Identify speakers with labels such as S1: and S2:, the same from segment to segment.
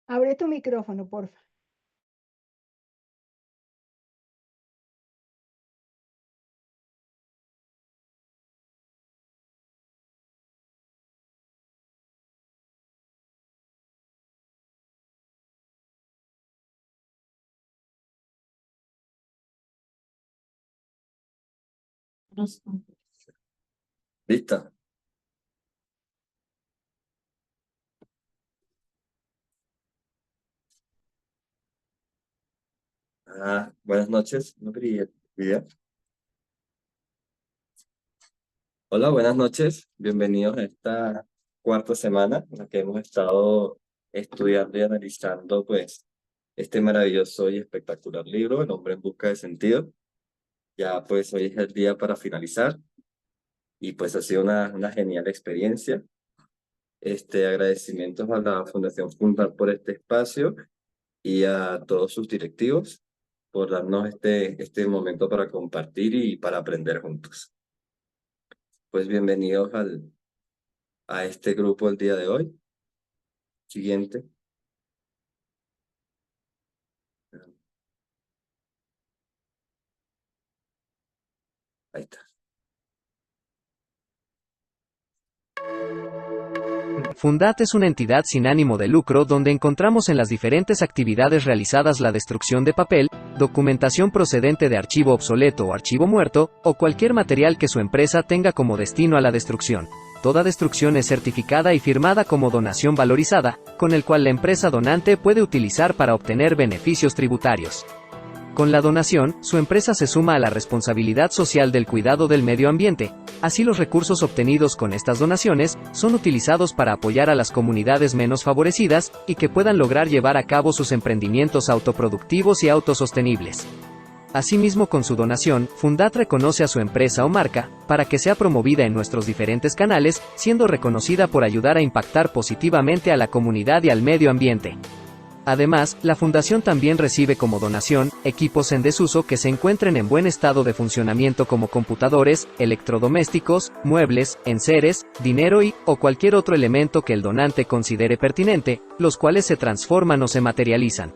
S1: Abre tu micrófono, porfa.
S2: ¿Lista? Buenas noches, no quería olvidar. Hola, buenas noches. Bienvenidos a esta cuarta semana en la que hemos estado estudiando y analizando, pues, este maravilloso y espectacular libro, El hombre en busca de sentido. Ya, pues, hoy es el día para finalizar y, pues, ha sido una genial experiencia. Agradecimientos a la Fundación Fundar por este espacio y a todos sus directivos por darnos este momento para compartir y para aprender juntos. Pues bienvenidos a este grupo el día de hoy. Siguiente. Ahí está.
S3: Fundat es una entidad sin ánimo de lucro donde encontramos en las diferentes actividades realizadas la destrucción de papel, documentación procedente de archivo obsoleto o archivo muerto, o cualquier material que su empresa tenga como destino a la destrucción. Toda destrucción es certificada y firmada como donación valorizada, con el cual la empresa donante puede utilizar para obtener beneficios tributarios. Con la donación, su empresa se suma a la responsabilidad social del cuidado del medio ambiente. Así los recursos obtenidos con estas donaciones son utilizados para apoyar a las comunidades menos favorecidas y que puedan lograr llevar a cabo sus emprendimientos autoproductivos y autosostenibles. Asimismo, con su donación, Fundat reconoce a su empresa o marca, para que sea promovida en nuestros diferentes canales, siendo reconocida por ayudar a impactar positivamente a la comunidad y al medio ambiente. Además, la fundación también recibe como donación equipos en desuso que se encuentren en buen estado de funcionamiento como computadores, electrodomésticos, muebles, enseres, dinero o cualquier otro elemento que el donante considere pertinente, los cuales se transforman o se materializan.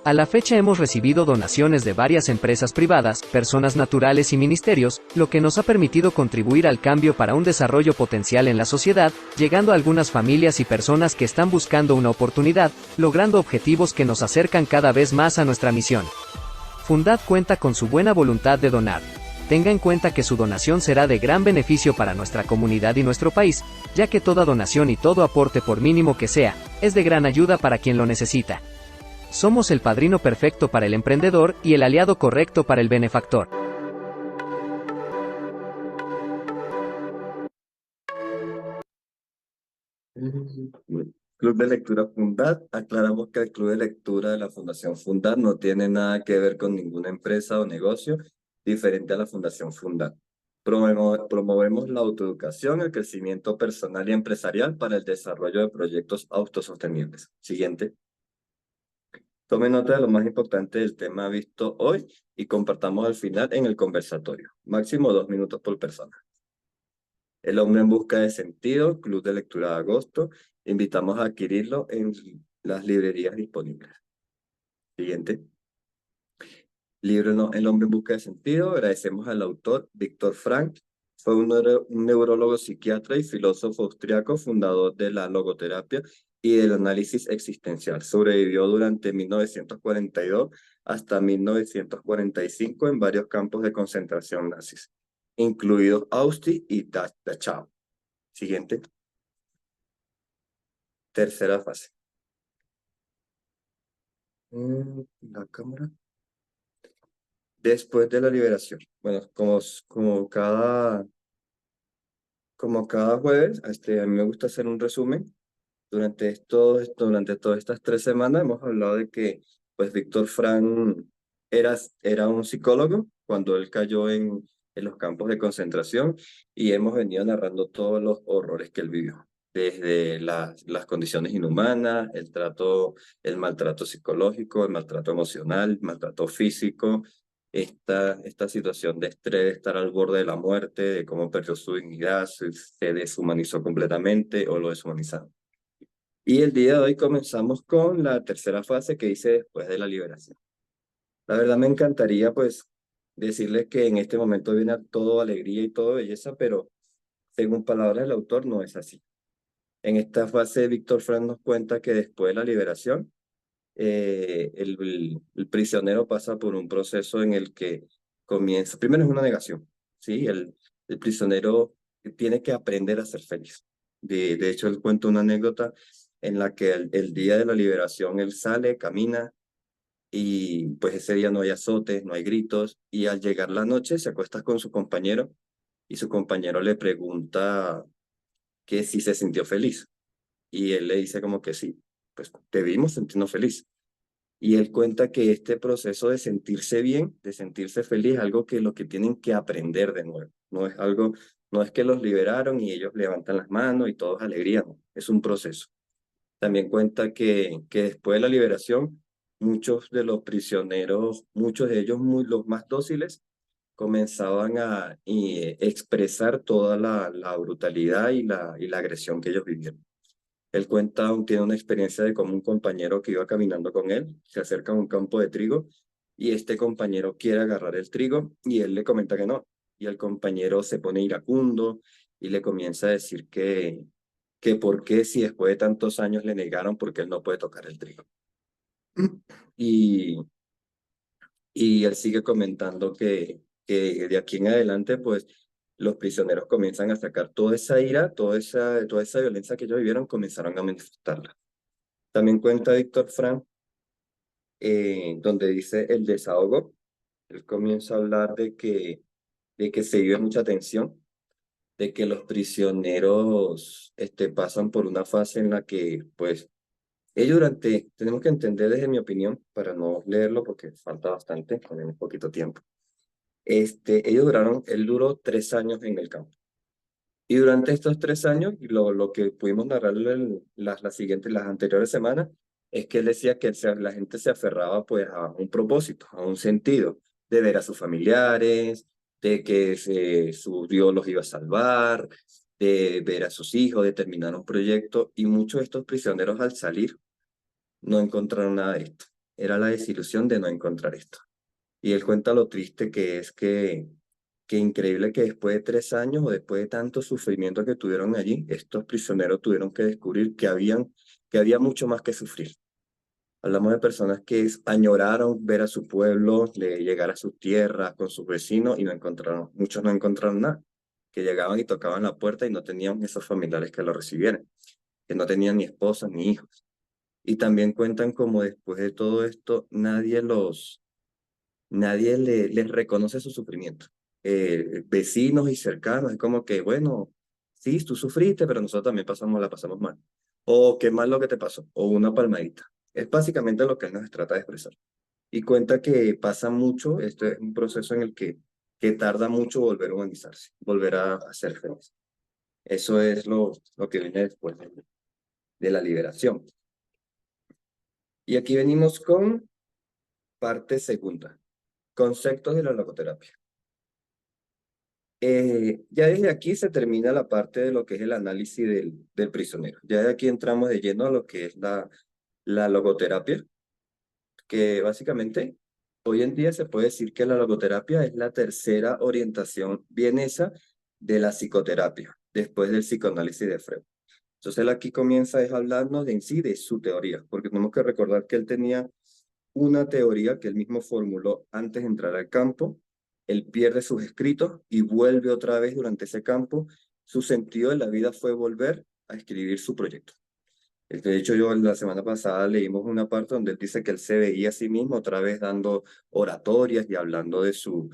S3: A la fecha hemos recibido donaciones de varias empresas privadas, personas naturales y ministerios, lo que nos ha permitido contribuir al cambio para un desarrollo potencial en la sociedad, llegando a algunas familias y personas que están buscando una oportunidad, logrando objetivos que nos acercan cada vez más a nuestra misión. Fundat cuenta con su buena voluntad de donar. Tenga en cuenta que su donación será de gran beneficio para nuestra comunidad y nuestro país, ya que toda donación y todo aporte, por mínimo que sea, es de gran ayuda para quien lo necesita. Somos el padrino perfecto para el emprendedor y el aliado correcto para el benefactor.
S2: Bueno, Club de Lectura Fundad. Aclaramos que el Club de Lectura de la Fundación Fundad no tiene nada que ver con ninguna empresa o negocio diferente a la Fundación Fundad. Promovemos la autoeducación, el crecimiento personal y empresarial para el desarrollo de proyectos autosostenibles. Siguiente. Tome nota de lo más importante del tema visto hoy y compartamos al final en el conversatorio. Máximo 2 minutos por persona. El hombre en busca de sentido, Club de Lectura de Agosto. Invitamos a adquirirlo en las librerías disponibles. Siguiente. Libro El hombre en busca de sentido. Agradecemos al autor Víctor Frank. Fue un neurólogo psiquiatra y filósofo austriaco, fundador de la logoterapia y del análisis existencial. Sobrevivió durante 1942 hasta 1945 en varios campos de concentración nazis, incluidos Auschwitz y Dachau. Siguiente. Tercera fase. La cámara. Después de la liberación. Bueno, como cada jueves, a mí me gusta hacer un resumen. Durante todas estas 3 semanas hemos hablado de que pues Víctor Frank era un psicólogo cuando él cayó en los campos de concentración y hemos venido narrando todos los horrores que él vivió, desde las condiciones inhumanas, el maltrato psicológico, el maltrato emocional, el maltrato físico, esta situación de estrés, de estar al borde de la muerte, de cómo perdió su dignidad, se deshumanizó completamente o lo deshumanizaron. Y el día de hoy comenzamos con la tercera fase que hice después de la liberación. La verdad me encantaría pues decirles que en este momento viene todo alegría y todo belleza, pero según palabras del autor no es así. En esta fase, Víctor Frank nos cuenta que después de la liberación, el prisionero pasa por un proceso en el que comienza, primero es una negación, ¿sí? El prisionero tiene que aprender a ser feliz. De hecho, él cuenta una anécdota en la que el día de la liberación él sale, camina y pues ese día no hay azotes, no hay gritos y al llegar la noche se acuesta con su compañero y su compañero le pregunta que si se sintió feliz y él le dice como que sí, pues te vimos sintiendo feliz. Y él cuenta que este proceso de sentirse bien, de sentirse feliz, es algo que lo que tienen que aprender de nuevo. No es algo, no es que los liberaron y ellos levantan las manos y todos alegría, no. Es un proceso. También cuenta que después de la liberación, muchos de los prisioneros, muchos de ellos, los más dóciles, comenzaban a expresar toda la brutalidad y la agresión que ellos vivieron. Él cuenta, tiene una experiencia de cómo un compañero que iba caminando con él se acerca a un campo de trigo y este compañero quiere agarrar el trigo y él le comenta que no. Y el compañero se pone iracundo y le comienza a decir que por qué si después de tantos años le negaron porque él no puede tocar el trigo. Y, y él sigue comentando que de aquí en adelante, pues los prisioneros comienzan a sacar toda esa ira, toda esa violencia que ellos vivieron, comenzaron a manifestarla. También cuenta Víctor Frank, donde dice el desahogo. Él comienza a hablar de que se vive mucha tensión, de que los prisioneros pasan por una fase en la que, pues, ellos tenemos que entender desde mi opinión, para no leerlo porque falta bastante, tenemos poquito tiempo. Él duró 3 años en el campo. Y durante estos 3 años, lo que pudimos narrar las anteriores semanas, es que él decía que la gente se aferraba pues a un propósito, a un sentido, de ver a sus familiares, de que su Dios los iba a salvar, de ver a sus hijos, de terminar un proyecto. Y muchos de estos prisioneros al salir no encontraron nada de esto. Era la desilusión de no encontrar esto. Y él cuenta lo triste que es que increíble que después de 3 años o después de tanto sufrimiento que tuvieron allí, estos prisioneros tuvieron que descubrir que había mucho más que sufrir. Hablamos de personas que añoraron ver a su pueblo, llegar a sus tierras con sus vecinos y no encontraron, muchos no encontraron nada, que llegaban y tocaban la puerta y no tenían esos familiares que lo recibieran, que no tenían ni esposas ni hijos. Y también cuentan como después de todo esto, les reconoce su sufrimiento. Vecinos y cercanos, es como que, bueno, sí, tú sufriste, pero nosotros también la pasamos mal. O qué mal lo que te pasó, o una palmadita. Es básicamente lo que él nos trata de expresar. Y cuenta que pasa mucho, esto es un proceso en el que tarda mucho volver a humanizarse, volver a ser feliz. Eso es lo que viene después de la liberación. Y aquí venimos con parte segunda, conceptos de la logoterapia. Ya desde aquí se termina la parte de lo que es el análisis del prisionero. Ya de aquí entramos de lleno a lo que es la logoterapia, que básicamente hoy en día se puede decir que la logoterapia es la tercera orientación vienesa de la psicoterapia, después del psicoanálisis de Freud. Entonces él aquí comienza es hablarnos de en sí de su teoría, porque tenemos que recordar que él tenía una teoría que él mismo formuló antes de entrar al campo. Él pierde sus escritos y vuelve otra vez durante ese campo. Su sentido de la vida fue volver a escribir su proyecto. De hecho, yo la semana pasada leímos una parte donde él dice que él se veía a sí mismo otra vez dando oratorias y hablando de su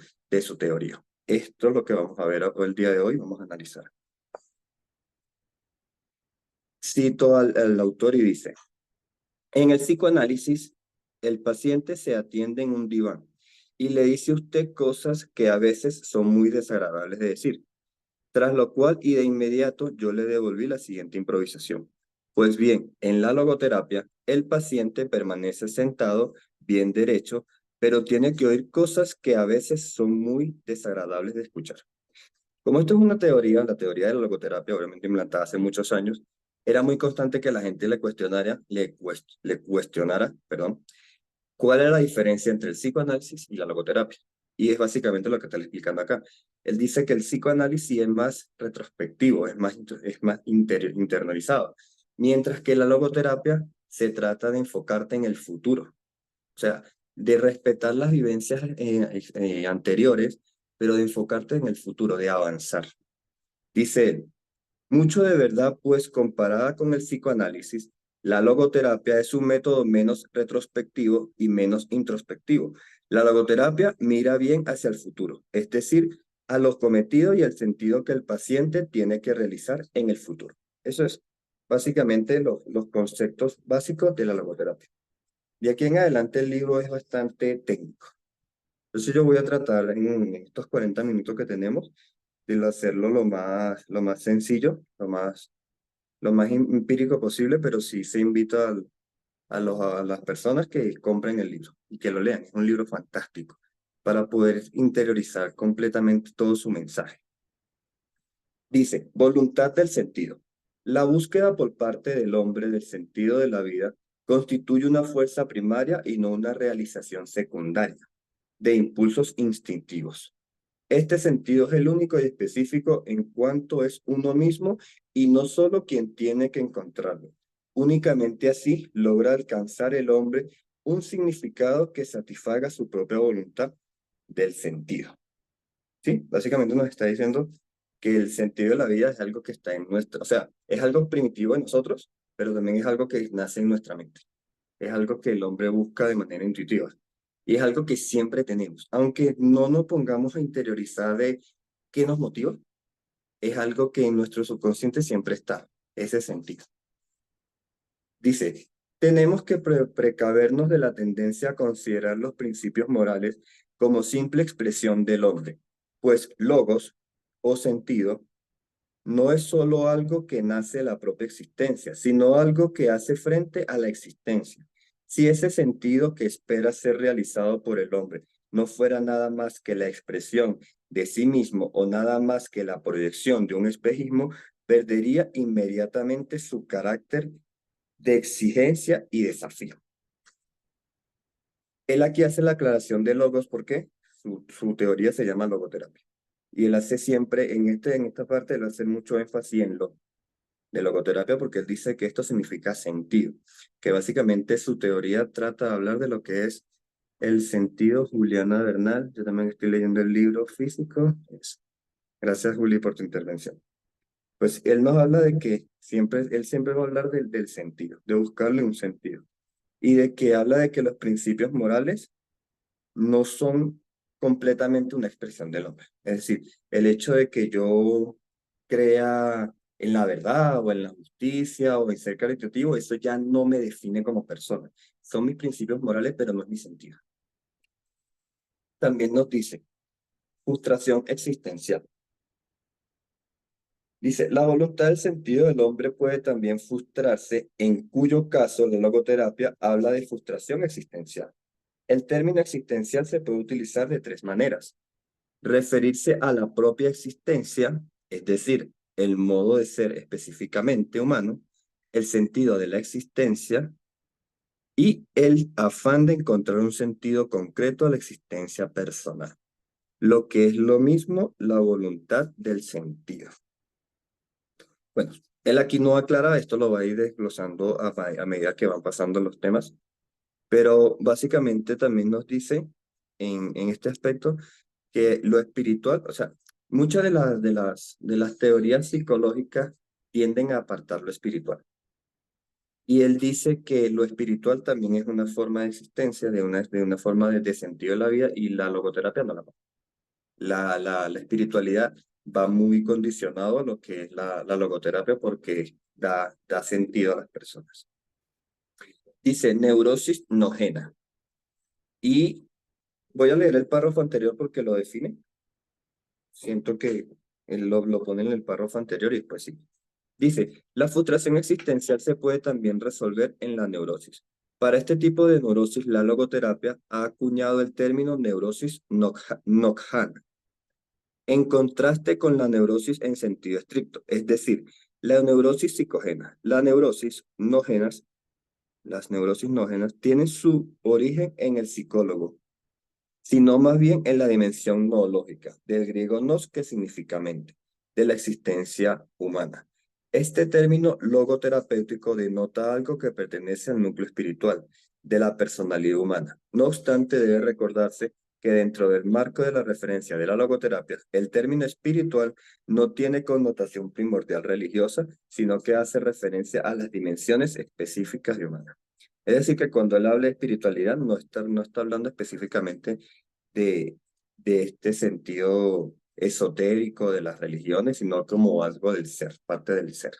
S2: teoría. Esto es lo que vamos a ver el día de hoy, vamos a analizar. Cito al autor y dice, en el psicoanálisis, el paciente se atiende en un diván y le dice a usted cosas que a veces son muy desagradables de decir, tras lo cual y de inmediato yo le devolví la siguiente improvisación. Pues bien, en la logoterapia, el paciente permanece sentado, bien derecho, pero tiene que oír cosas que a veces son muy desagradables de escuchar. Como esto es una teoría, la teoría de la logoterapia, obviamente implantada hace muchos años, era muy constante que la gente le cuestionara, perdón, cuál era la diferencia entre el psicoanálisis y la logoterapia. Y es básicamente lo que está explicando acá. Él dice que el psicoanálisis es más retrospectivo, es más internalizado, mientras que la logoterapia se trata de enfocarte en el futuro. O sea, de respetar las vivencias anteriores, pero de enfocarte en el futuro, de avanzar. Dice él, mucho de verdad, pues comparada con el psicoanálisis, la logoterapia es un método menos retrospectivo y menos introspectivo. La logoterapia mira bien hacia el futuro, es decir, a los cometidos y el sentido que el paciente tiene que realizar en el futuro. Eso es básicamente los conceptos básicos de la logoterapia. De aquí en adelante el libro es bastante técnico. Entonces yo voy a tratar en estos 40 minutos que tenemos de hacerlo lo más sencillo, lo más empírico posible, pero sí se invita a las personas que compren el libro y que lo lean. Es un libro fantástico para poder interiorizar completamente todo su mensaje. Dice, voluntad del sentido. La búsqueda por parte del hombre del sentido de la vida constituye una fuerza primaria y no una realización secundaria de impulsos instintivos. Este sentido es el único y específico en cuanto es uno mismo y no solo quien tiene que encontrarlo. Únicamente así logra alcanzar el hombre un significado que satisfaga su propia voluntad del sentido. ¿Sí? Básicamente nos está diciendo que el sentido de la vida es algo que está en nuestra, o sea, es algo primitivo en nosotros, pero también es algo que nace en nuestra mente. Es algo que el hombre busca de manera intuitiva. Y es algo que siempre tenemos. Aunque no nos pongamos a interiorizar de qué nos motiva, es algo que en nuestro subconsciente siempre está, ese sentido. Dice, tenemos que precavernos de la tendencia a considerar los principios morales como simple expresión del hombre, pues logos o sentido no es solo algo que nace de la propia existencia, sino algo que hace frente a la existencia. Si ese sentido que espera ser realizado por el hombre no fuera nada más que la expresión de sí mismo o nada más que la proyección de un espejismo, perdería inmediatamente su carácter de exigencia y desafío. Él aquí hace la aclaración de logos porque su teoría se llama logoterapia. Y él hace siempre, en esta parte, él hace mucho énfasis en lo de logoterapia porque él dice que esto significa sentido, que básicamente su teoría trata de hablar de lo que es el sentido. Juliana Bernal, yo también estoy leyendo el libro físico. Gracias, Juli, por tu intervención. Pues él nos habla de que él siempre va a hablar del sentido, de buscarle un sentido, y de que habla de que los principios morales no son completamente una expresión del hombre. Es decir, el hecho de que yo crea en la verdad o en la justicia o en ser caritativo, eso ya no me define como persona. Son mis principios morales, pero no es mi sentido. También nos dice, frustración existencial. Dice, la voluntad del sentido del hombre puede también frustrarse, en cuyo caso la logoterapia habla de frustración existencial. El término existencial se puede utilizar de tres maneras: referirse a la propia existencia, es decir, el modo de ser específicamente humano, el sentido de la existencia y el afán de encontrar un sentido concreto a la existencia personal, lo que es lo mismo la voluntad del sentido. Bueno, él aquí no aclara, esto lo va a ir desglosando a medida que van pasando los temas, pero básicamente también nos dice en este aspecto que lo espiritual, o sea, muchas de las teorías psicológicas tienden a apartar lo espiritual. Y él dice que lo espiritual también es una forma de existencia, de una forma de sentido de la vida, y la logoterapia no la va. La espiritualidad va muy condicionado a lo que es la logoterapia porque da sentido a las personas. Dice neurosis nogena. Y voy a leer el párrafo anterior porque lo define. Siento que él lo pone en el párrafo anterior y después sí. Dice, la frustración existencial se puede también resolver en la neurosis. Para este tipo de neurosis, la logoterapia ha acuñado el término neurosis noghana, en contraste con la neurosis en sentido estricto, es decir, La neurosis psicógena. Las neurosis nógenas tienen su origen en el psicólogo, sino más bien en la dimensión noológica, del griego nos, que significa mente, de la existencia humana. Este término logoterapéutico denota algo que pertenece al núcleo espiritual de la personalidad humana. No obstante, debe recordarse que dentro del marco de la referencia de la logoterapia, el término espiritual no tiene connotación primordial religiosa, sino que hace referencia a las dimensiones específicas de humana. Es decir, que cuando él habla de espiritualidad, no está hablando específicamente de, de este sentido esotérico de las religiones, sino como algo del ser, parte del ser.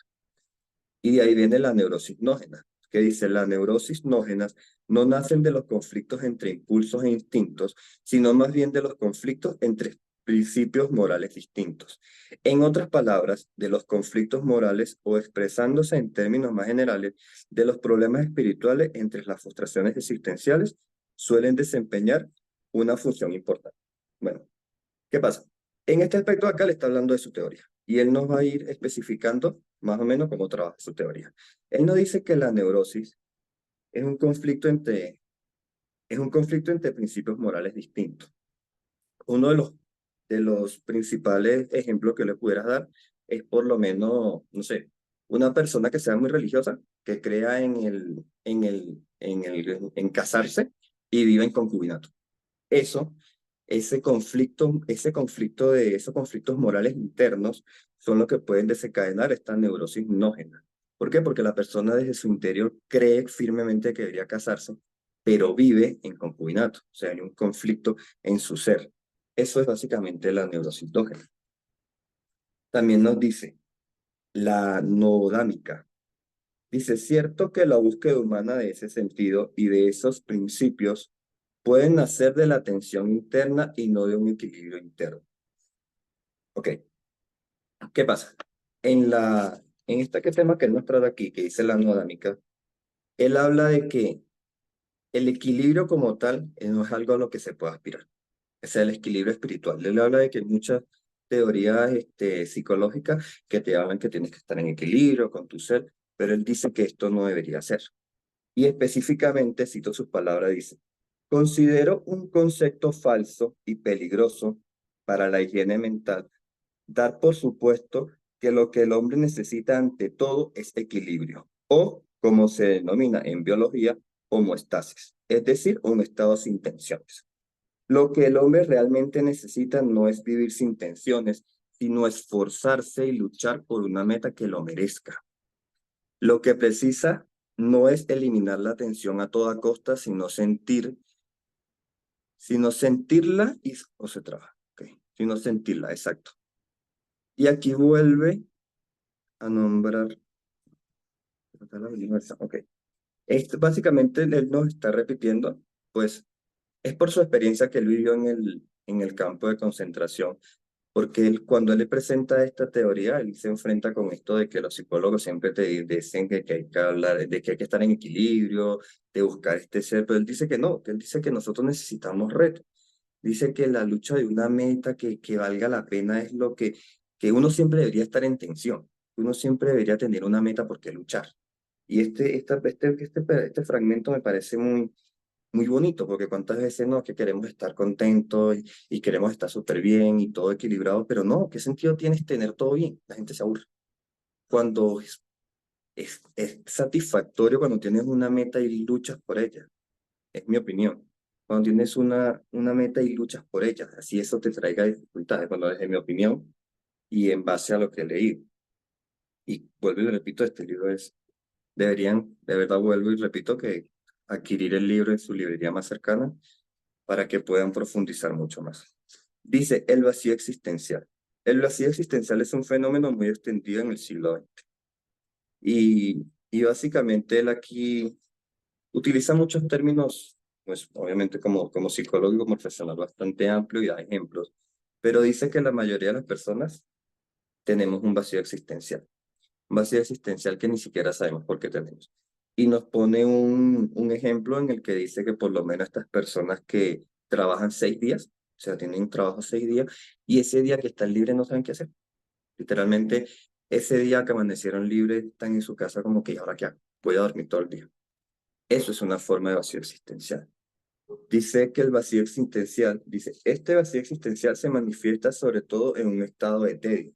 S2: Y de ahí viene la neurosis nógena, que dice, las neurosis nógenas no nacen de los conflictos entre impulsos e instintos, sino más bien de los conflictos entre principios morales distintos. En otras palabras, de los conflictos morales o expresándose en términos más generales, de los problemas espirituales entre las frustraciones existenciales suelen desempeñar una función importante. Bueno, ¿qué pasa? En este aspecto acá le está hablando de su teoría y él nos va a ir especificando más o menos cómo trabaja su teoría. Él nos dice que la neurosis es un conflicto entre principios morales distintos. Uno de los principales ejemplos que le pudieras dar es por lo menos, no sé, una persona que sea muy religiosa, que crea en casarse y vive en concubinato. Eso, esos conflictos morales internos son los que pueden desencadenar esta neurosis nógena. ¿Por qué? Porque la persona desde su interior cree firmemente que debería casarse, pero vive en concubinato, o sea, hay un conflicto en su ser. Eso es básicamente la neurosis nógena. También nos dice la noodámica. Dice, cierto que la búsqueda humana de ese sentido y de esos principios pueden nacer de la tensión interna y no de un equilibrio interno. Ok, ¿qué pasa? En este tema que él nos trae aquí, que dice la nodámica, él habla de que el equilibrio como tal no es algo a lo que se puede aspirar. Ese es el equilibrio espiritual. Él habla de que hay muchas teorías psicológicas que te hablan que tienes que estar en equilibrio con tu ser, pero él dice que esto no debería ser. Y específicamente, cito sus palabras, dice, considero un concepto falso y peligroso para la higiene mental dar por supuesto que lo que el hombre necesita ante todo es equilibrio, o como se denomina en biología, homeostasis, es decir, un estado sin tensiones. Lo que el hombre realmente necesita no es vivir sin tensiones, sino esforzarse y luchar por una meta que lo merezca. Lo que precisa no es eliminar la tensión a toda costa, sino sentirla y o se trabaja, okay. Sino sentirla, exacto. Y aquí vuelve a nombrar, ok. Básicamente él nos está repitiendo, pues es por su experiencia que él vivió en el campo de concentración, porque cuando él le presenta esta teoría, él se enfrenta con esto de que los psicólogos siempre te dicen que hay que hablar, de que hay que estar en equilibrio, de buscar este ser, pero él dice que no, que él dice que nosotros necesitamos retos. Dice que la lucha de una meta que valga la pena es lo que uno siempre debería estar en tensión, uno siempre debería tener una meta por qué luchar. Y este fragmento me parece muy, muy bonito, porque cuántas veces no, que queremos estar contentos y queremos estar súper bien y todo equilibrado, pero no, ¿qué sentido tienes tener todo bien? La gente se aburre. Cuando es satisfactorio cuando tienes una meta y luchas por ella, es mi opinión. Cuando tienes una meta y luchas por ella, así eso te traiga dificultades, cuando es mi opinión y en base a lo que leí. Y vuelvo y repito, este libro deberían, de verdad vuelvo y repito que adquirir el libro en su librería más cercana para que puedan profundizar mucho más. Dice, el vacío existencial. El vacío existencial es un fenómeno muy extendido en el siglo XX. Y básicamente él aquí utiliza muchos términos, pues obviamente como psicólogo y como profesional bastante amplio y da ejemplos, pero dice que la mayoría de las personas tenemos un vacío existencial que ni siquiera sabemos por qué tenemos. Y nos pone un ejemplo en el que dice que por lo menos estas personas que trabajan 6 días, o sea, tienen un trabajo 6 días, y ese día que están libres no saben qué hacer. Literalmente Ese día que amanecieron libres, están en su casa como que, ¿y ahora qué hago? Voy a dormir todo el día. Eso es una forma de vacío existencial. Dice que el vacío existencial, dice, este vacío existencial se manifiesta sobre todo en un estado de tedio.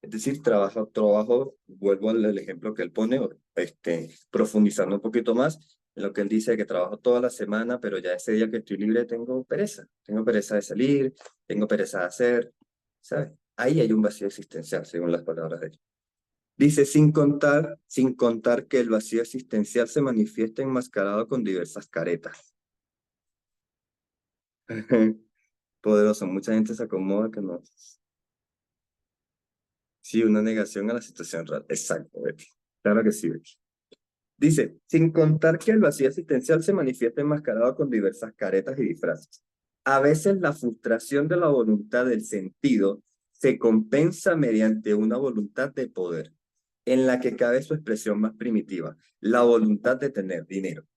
S2: Es decir, vuelvo al ejemplo que él pone, profundizando un poquito más en lo que él dice, que trabajo toda la semana, pero ya ese día que estoy libre tengo pereza de salir, tengo pereza de hacer, ¿sabes? Ahí hay un vacío existencial, según las palabras de él. Dice, sin contar que el vacío existencial se manifiesta enmascarado con diversas caretas. Poderoso, mucha gente se acomoda que no. Sí, una negación a la situación real. Exacto, Betty. Claro que sí, Betty. Dice, sin contar que el vacío existencial se manifiesta enmascarado con diversas caretas y disfraces. A veces la frustración de la voluntad del sentido se compensa mediante una voluntad de poder, en la que cabe su expresión más primitiva, la voluntad de tener dinero.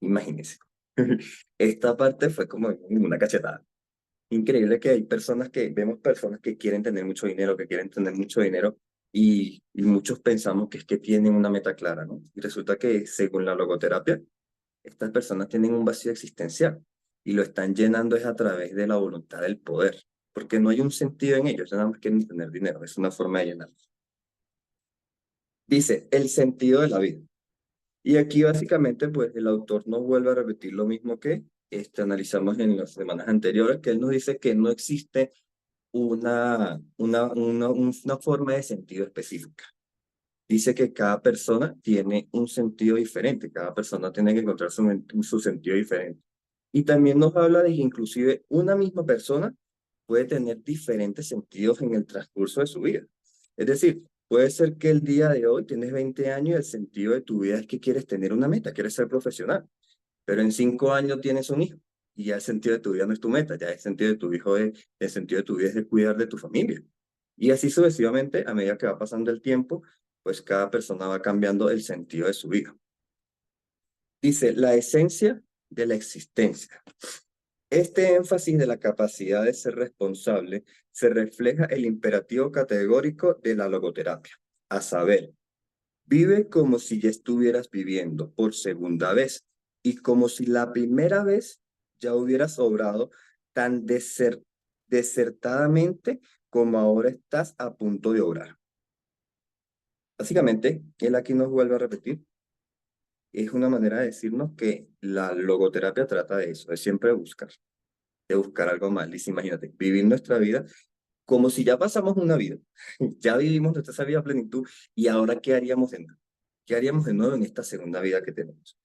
S2: Imagínense. Esta parte fue como una cachetada. Increíble que hay vemos personas que quieren tener mucho dinero, que quieren tener mucho dinero y muchos pensamos que es que tienen una meta clara, ¿no? Y resulta que según la logoterapia, estas personas tienen un vacío existencial y lo están llenando es a través de la voluntad del poder, porque no hay un sentido en ellos, nada más quieren tener dinero, es una forma de llenar. Dice, el sentido de la vida. Y aquí básicamente pues el autor nos vuelve a repetir lo mismo que analizamos en las semanas anteriores, que él nos dice que no existe una forma de sentido específica. Dice que cada persona tiene un sentido diferente, cada persona tiene que encontrar su sentido diferente. Y también nos habla de que inclusive una misma persona puede tener diferentes sentidos en el transcurso de su vida. Es decir, puede ser que el día de hoy tienes 20 años y el sentido de tu vida es que quieres tener una meta, quieres ser profesional, pero en 5 años tienes un hijo y ya el sentido de tu vida no es tu meta, ya el sentido de tu hijo el sentido de tu vida es de cuidar de tu familia. Y así sucesivamente, a medida que va pasando el tiempo, pues cada persona va cambiando el sentido de su vida. Dice, la esencia de la existencia. Este énfasis de la capacidad de ser responsable se refleja el imperativo categórico de la logoterapia, a saber, vive como si ya estuvieras viviendo por segunda vez y como si la primera vez ya hubieras obrado tan desertadamente como ahora estás a punto de obrar. Básicamente, él aquí nos vuelve a repetir, es una manera de decirnos que la logoterapia trata de eso, de buscar algo más. Dice, imagínate, vivir nuestra vida como si ya pasamos una vida, ya vivimos nuestra vida a plenitud y ahora ¿qué haríamos de nuevo? ¿Qué haríamos de nuevo en esta segunda vida que tenemos?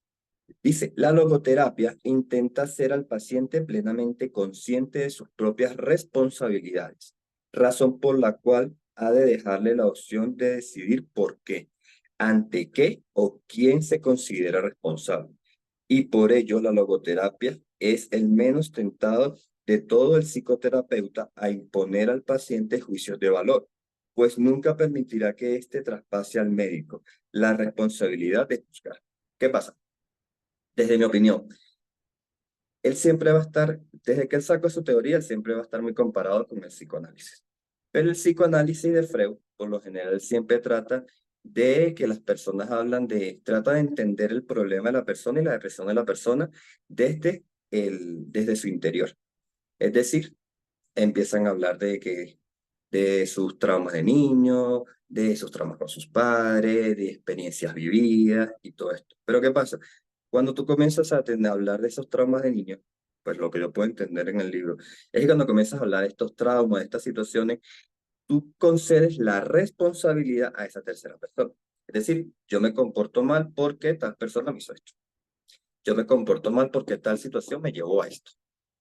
S2: Dice, la logoterapia intenta hacer al paciente plenamente consciente de sus propias responsabilidades, razón por la cual ha de dejarle la opción de decidir por qué, ante qué o quién se considera responsable. Y por ello la logoterapia es el menos tentado de todo el psicoterapeuta a imponer al paciente juicios de valor, pues nunca permitirá que éste traspase al médico la responsabilidad de juzgar. ¿Qué pasa? Desde mi opinión, él siempre va a estar, desde que él sacó su teoría, él siempre va a estar muy comparado con el psicoanálisis. Pero el psicoanálisis de Freud, por lo general, siempre trata de que las personas trata de entender el problema de la persona y la depresión de la persona desde su interior. Es decir, empiezan a hablar de sus traumas de niño, de sus traumas con sus padres, de experiencias vividas y todo esto. Pero ¿qué pasa? Cuando tú comienzas a hablar de esos traumas de niño, pues lo que yo puedo entender en el libro, es que cuando comienzas a hablar de estos traumas, de estas situaciones, tú concedes la responsabilidad a esa tercera persona. Es decir, yo me comporto mal porque tal persona me hizo esto. Yo me comporto mal porque tal situación me llevó a esto.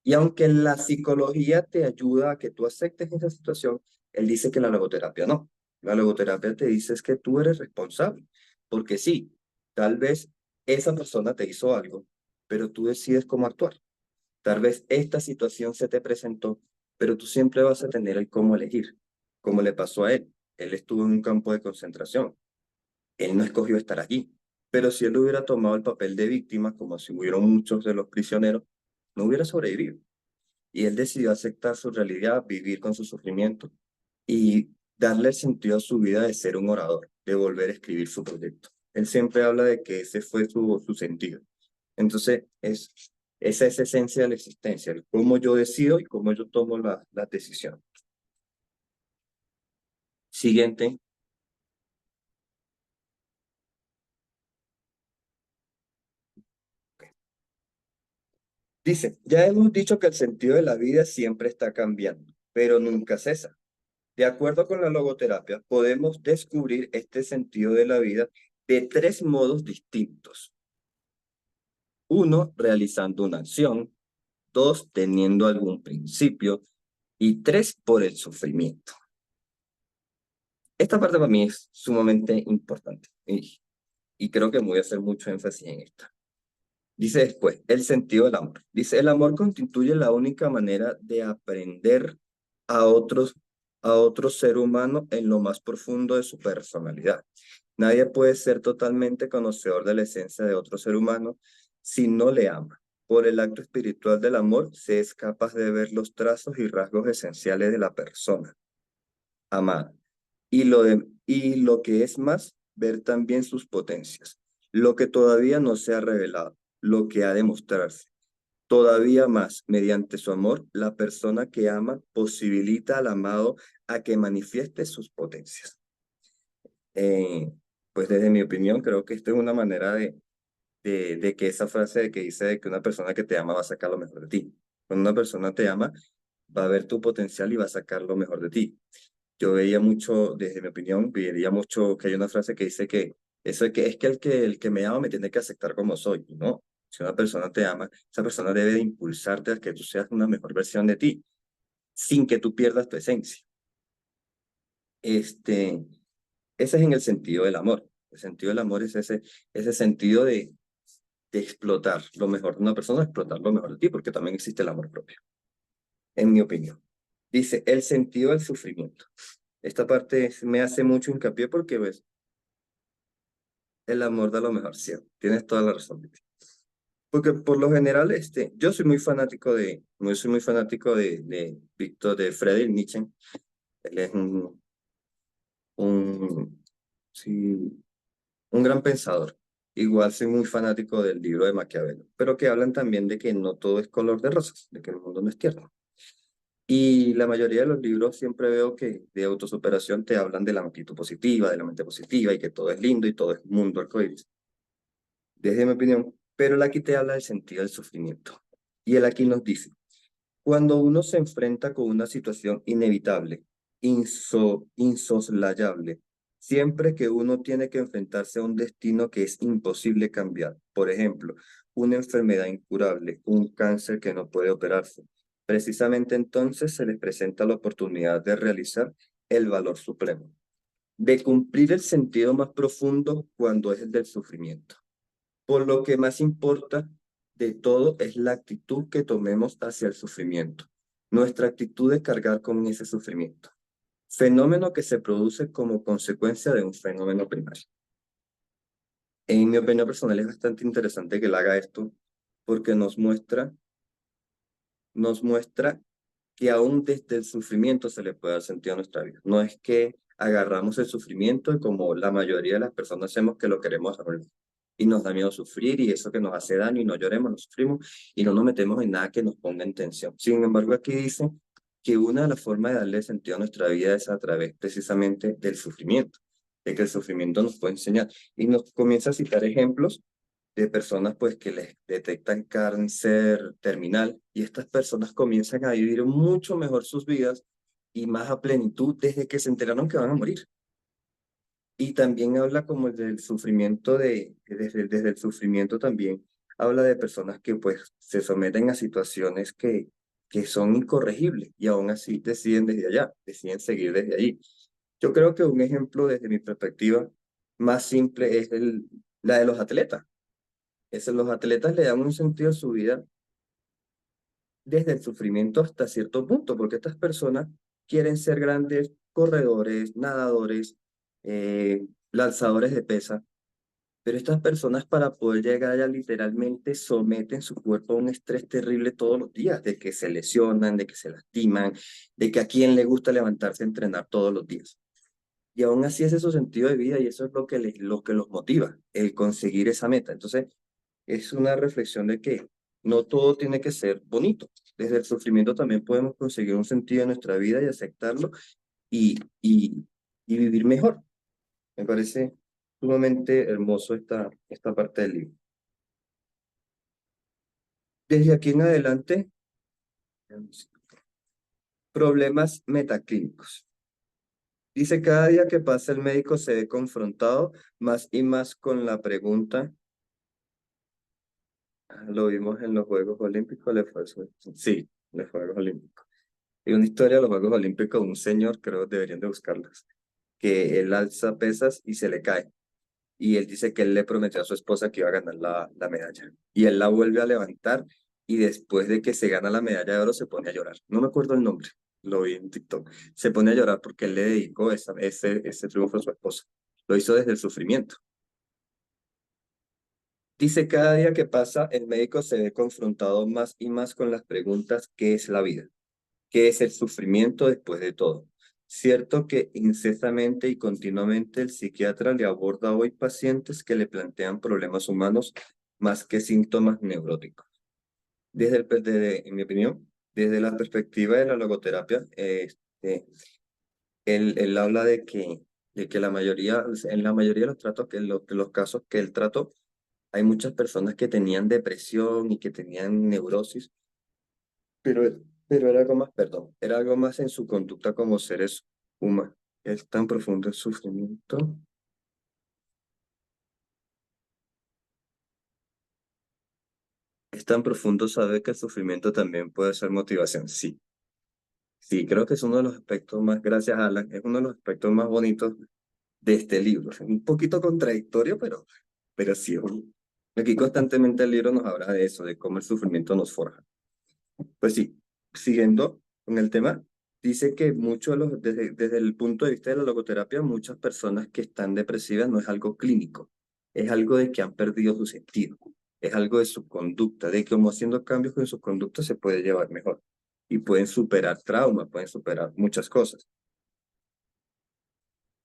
S2: Y aunque la psicología te ayuda a que tú aceptes esa situación, él dice que la logoterapia no. La logoterapia te dice es que tú eres responsable. Porque sí, tal vez esa persona te hizo algo, pero tú decides cómo actuar. Tal vez esta situación se te presentó, pero tú siempre vas a tener el cómo elegir, como le pasó a él. Él estuvo en un campo de concentración. Él no escogió estar allí. Pero si él hubiera tomado el papel de víctima, como si hubieron muchos de los prisioneros, no hubiera sobrevivido. Y él decidió aceptar su realidad, vivir con su sufrimiento y darle sentido a su vida de ser un orador, de volver a escribir su proyecto. Él siempre habla de que ese fue su sentido. Entonces, esa es esencia de la existencia, el cómo yo decido y cómo yo tomo la decisión. Siguiente. Dice, ya hemos dicho que el sentido de la vida siempre está cambiando, pero nunca cesa. De acuerdo con la logoterapia, podemos descubrir este sentido de la vida de tres modos distintos. Uno, realizando una acción. Dos, teniendo algún principio. Y tres, por el sufrimiento. Esta parte para mí es sumamente importante y creo que me voy a hacer mucho énfasis en esta. Dice después, el sentido del amor. Dice, el amor constituye la única manera de aprender a otros, a otro ser humano en lo más profundo de su personalidad. Nadie puede ser totalmente conocedor de la esencia de otro ser humano si no le ama. Por el acto espiritual del amor, se es capaz de ver los trazos y rasgos esenciales de la persona amada. Y lo que es más, ver también sus potencias, lo que todavía no se ha revelado, lo que ha de mostrarse. Todavía más, mediante su amor, la persona que ama posibilita al amado a que manifieste sus potencias. Pues desde mi opinión, creo que esta es una manera de que esa frase de que dice de que una persona que te ama va a sacar lo mejor de ti. Cuando una persona te ama, va a ver tu potencial y va a sacar lo mejor de ti. Yo veía mucho, desde mi opinión, veía mucho que hay una frase que dice que eso es que el que me ama me tiene que aceptar como soy, y no. Si una persona te ama, esa persona debe de impulsarte a que tú seas una mejor versión de ti, sin que tú pierdas tu esencia. Este, ese es en el sentido del amor. El sentido del amor es ese sentido de explotar lo mejor de una persona, explotar lo mejor de ti, porque también existe el amor propio, en mi opinión. Dice, el sentido del sufrimiento. Esta parte me hace mucho hincapié porque, ves, el amor da lo mejor, sí, tienes toda la razón. Porque por lo general, yo soy muy fanático de Víctor, de Friedrich Nietzsche. Él es un, sí, un gran pensador. Igual soy muy fanático del libro de Maquiavelo, pero que hablan también de que no todo es color de rosas, de que el mundo no es tierno. Y la mayoría de los libros siempre veo que de autosuperación te hablan de la actitud positiva, de la mente positiva y que todo es lindo y todo es mundo arcoíris. Desde mi opinión, pero él aquí te habla del sentido del sufrimiento. Y él aquí nos dice, cuando uno se enfrenta con una situación inevitable, insoslayable, siempre que uno tiene que enfrentarse a un destino que es imposible cambiar, por ejemplo, una enfermedad incurable, un cáncer que no puede operarse, precisamente entonces se les presenta la oportunidad de realizar el valor supremo, de cumplir el sentido más profundo cuando es el del sufrimiento. Por lo que más importa de todo es la actitud que tomemos hacia el sufrimiento, nuestra actitud de cargar con ese sufrimiento, fenómeno que se produce como consecuencia de un fenómeno primario. En mi opinión personal es bastante interesante que él haga esto porque nos muestra que aún desde el sufrimiento se le puede dar sentido a nuestra vida. No es que agarramos el sufrimiento y como la mayoría de las personas hacemos que lo queremos arreglar y nos da miedo sufrir y eso que nos hace daño y no lloremos, no sufrimos y no nos metemos en nada que nos ponga en tensión. Sin embargo, aquí dice que una de las formas de darle sentido a nuestra vida es a través precisamente del sufrimiento, de que el sufrimiento nos puede enseñar y nos comienza a citar ejemplos de personas pues que les detectan cáncer terminal y estas personas comienzan a vivir mucho mejor sus vidas y más a plenitud desde que se enteraron que van a morir. Y también habla como del sufrimiento desde el sufrimiento también habla de personas que pues se someten a situaciones que son incorregibles y aún así deciden desde allá, deciden seguir desde allí. Yo creo que un ejemplo desde mi perspectiva más simple es la de los atletas. Los atletas le dan un sentido a su vida desde el sufrimiento hasta cierto punto, porque estas personas quieren ser grandes corredores, nadadores, lanzadores de pesa, pero estas personas para poder llegar allá literalmente someten su cuerpo a un estrés terrible todos los días, de que se lesionan, de que se lastiman, de que a quien le gusta levantarse a entrenar todos los días. y aún así ese es su sentido de vida y eso es lo que los motiva, el conseguir esa meta. Entonces, es una reflexión de que no todo tiene que ser bonito. Desde el sufrimiento también podemos conseguir un sentido en nuestra vida y aceptarlo y, y, y vivir mejor. Me parece sumamente hermoso esta parte del libro. Desde aquí en adelante, problemas metaclínicos. Dice, cada día que pasa el médico se ve confrontado más y más con la pregunta, lo vimos en los Juegos Olímpicos, ¿le fue eso? Sí, en los Juegos Olímpicos. Hay una historia de los Juegos Olímpicos, un señor, creo que deberían de buscarlas, que él alza pesas y se le cae. Y él dice que él le prometió a su esposa que iba a ganar la medalla. Y él la vuelve a levantar y después de que se gana la medalla de oro se pone a llorar. No me acuerdo el nombre, lo vi en TikTok. Se pone a llorar porque él le dedicó ese triunfo a su esposa. Lo hizo desde el sufrimiento. Dice, cada día que pasa, el médico se ve confrontado más y más con las preguntas: ¿qué es la vida? ¿Qué es el sufrimiento después de todo? Cierto que incesamente y continuamente el psiquiatra le aborda hoy pacientes que le plantean problemas humanos más que síntomas neuróticos. En mi opinión, desde la perspectiva de la logoterapia, él habla de que en la mayoría de los tratos, de los casos que él trató, hay muchas personas que tenían depresión y que tenían neurosis, pero, pero era algo más, perdón, era algo más en su conducta como seres humanos. Es tan profundo el sufrimiento. Es tan profundo saber que el sufrimiento también puede ser motivación. Sí, sí, creo que es uno de los aspectos más, gracias Alan, es uno de los aspectos más bonitos de este libro. Es un poquito contradictorio, pero sí. Aquí constantemente el libro nos habla de eso, de cómo el sufrimiento nos forja. Pues sí, siguiendo con el tema, dice que desde el punto de vista de la logoterapia, muchas personas que están depresivas no es algo clínico, es algo de que han perdido su sentido, es algo de su conducta, de que como haciendo cambios en su conducta se puede llevar mejor y pueden superar traumas, pueden superar muchas cosas.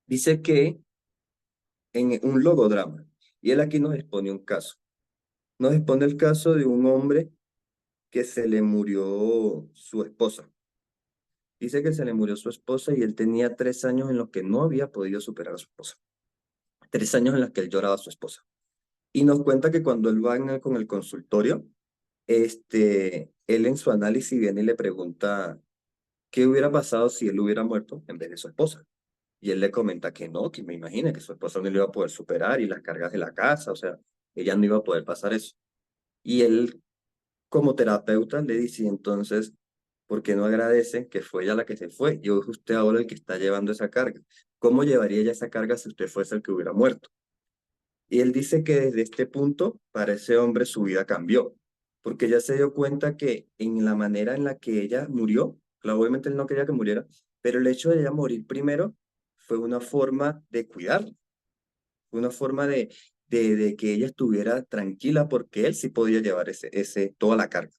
S2: Dice que en un logodrama, y él aquí nos expone un caso, nos expone el caso de un hombre que se le murió su esposa. Dice que se le murió su esposa y él tenía 3 años en los que no había podido superar a su esposa. 3 años en los que él lloraba a su esposa. Y nos cuenta que cuando él va con el consultorio, él en su análisis viene y le pregunta qué hubiera pasado si él hubiera muerto en vez de su esposa. Y él le comenta que no, que me imagina que su esposa no lo iba a poder superar y las cargas de la casa, o sea, ella no iba a poder pasar eso. Y él, como terapeuta, le dice entonces, ¿por qué no agradecen que fue ella la que se fue y es usted ahora el que está llevando esa carga? ¿Cómo llevaría ella esa carga si usted fuese el que hubiera muerto? Y él dice que desde este punto, para ese hombre su vida cambió, porque ya se dio cuenta que en la manera en la que ella murió, claro, obviamente él no quería que muriera, pero el hecho de ella morir primero fue una forma de cuidarla, fue una forma de que ella estuviera tranquila porque él sí podía llevar toda la carga.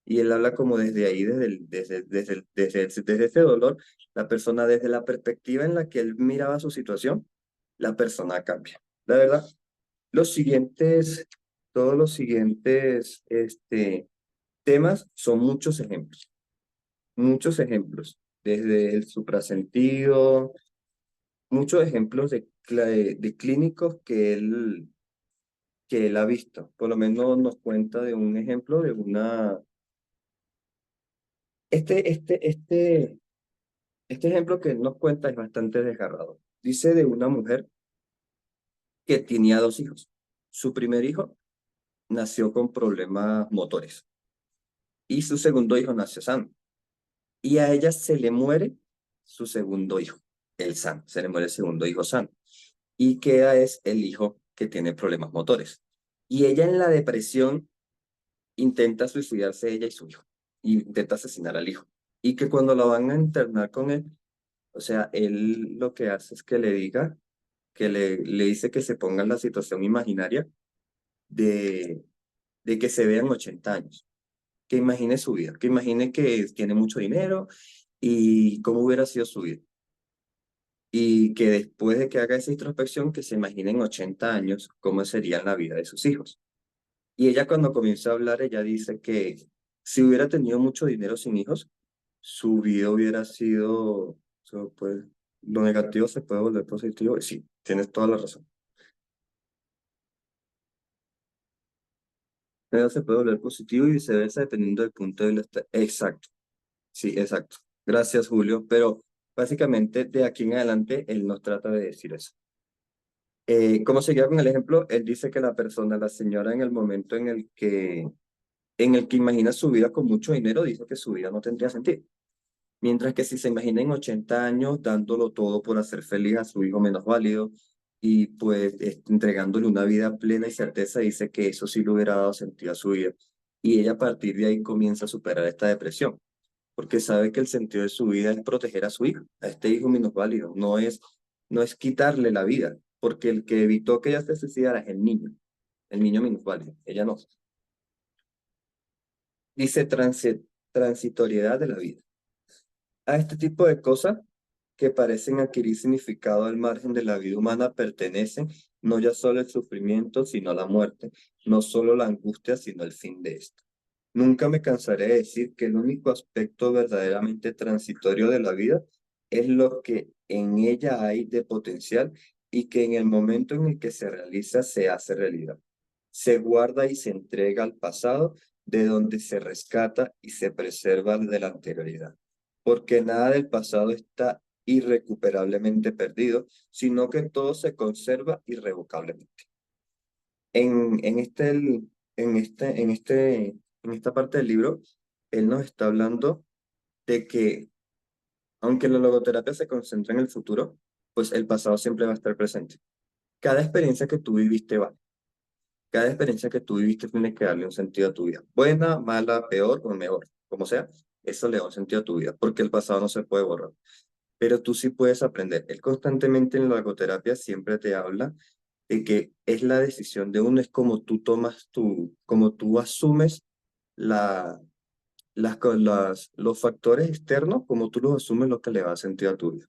S2: Y él habla como desde ahí, desde ese dolor, la persona, desde la perspectiva en la que él miraba su situación, la persona cambia. La verdad, los siguientes, todos los siguientes temas son muchos ejemplos, desde el suprasentido, muchos ejemplos de clínicos que él ha visto. Por lo menos nos cuenta de un ejemplo de una... Este, este, este, Este ejemplo que él nos cuenta es bastante desgarrador. Dice de una mujer que tenía 2 hijos. Su primer hijo nació con problemas motores y su segundo hijo nació sano. Y a ella se le muere su segundo hijo, el sano. Se le muere el segundo hijo sano. Y queda es el hijo que tiene problemas motores. Y ella en la depresión intenta suicidarse ella y su hijo. Y intenta asesinar al hijo. Y que cuando la van a internar con él, o sea, él lo que hace es que le diga que le dice que se ponga en la situación imaginaria de, de que se vean 80 años, que imagine su vida, que imagine que tiene mucho dinero y cómo hubiera sido su vida. y que después de que haga esa introspección, que se imagine en 80 años cómo sería la vida de sus hijos. Y ella cuando comienza a hablar, ella dice que si hubiera tenido mucho dinero sin hijos, su vida hubiera sido, pues, lo negativo se puede volver positivo. Y sí, tienes toda la razón. Pero se puede volver positivo y viceversa dependiendo del punto de vista. Exacto, sí, exacto. Gracias, Julio. Pero básicamente de aquí en adelante él nos trata de decir eso. Como seguía con el ejemplo, él dice que la persona, la señora, en el momento en el que imagina su vida con mucho dinero, dice que su vida no tendría sentido. Mientras que si se imagina en 80 años dándolo todo por hacer feliz a su hijo menos válido y pues entregándole una vida plena y certeza, dice que eso sí le hubiera dado sentido a su vida. Y ella a partir de ahí comienza a superar esta depresión, porque sabe que el sentido de su vida es proteger a su hijo, a este hijo menos válido, no es quitarle la vida, porque el que evitó que ella se suicidara es el niño menos válido, ella no. Dice transitoriedad de la vida. A este tipo de cosas que parecen adquirir significado al margen de la vida humana pertenecen no ya solo el sufrimiento, sino la muerte, no solo la angustia, sino el fin de esto. Nunca me cansaré de decir que el único aspecto verdaderamente transitorio de la vida es lo que en ella hay de potencial y que en el momento en el que se realiza se hace realidad. Se guarda y se entrega al pasado, de donde se rescata y se preserva de la anterioridad. Porque nada del pasado está irrecuperablemente perdido, sino que todo se conserva irrevocablemente. En este, en esta parte del libro, él nos está hablando de que, aunque la logoterapia se concentra en el futuro, pues el pasado siempre va a estar presente. Cada experiencia que tú viviste va. Cada experiencia que tú viviste tiene que darle un sentido a tu vida. Buena, mala, peor o mejor, como sea, eso le da un sentido a tu vida, porque el pasado no se puede borrar. Pero tú sí puedes aprender. Él constantemente en la logoterapia siempre te habla de que es la decisión de uno, es como tú tomas como tú asumes la, los factores externos, como tú los asumes lo que le va a sentido a tu vida.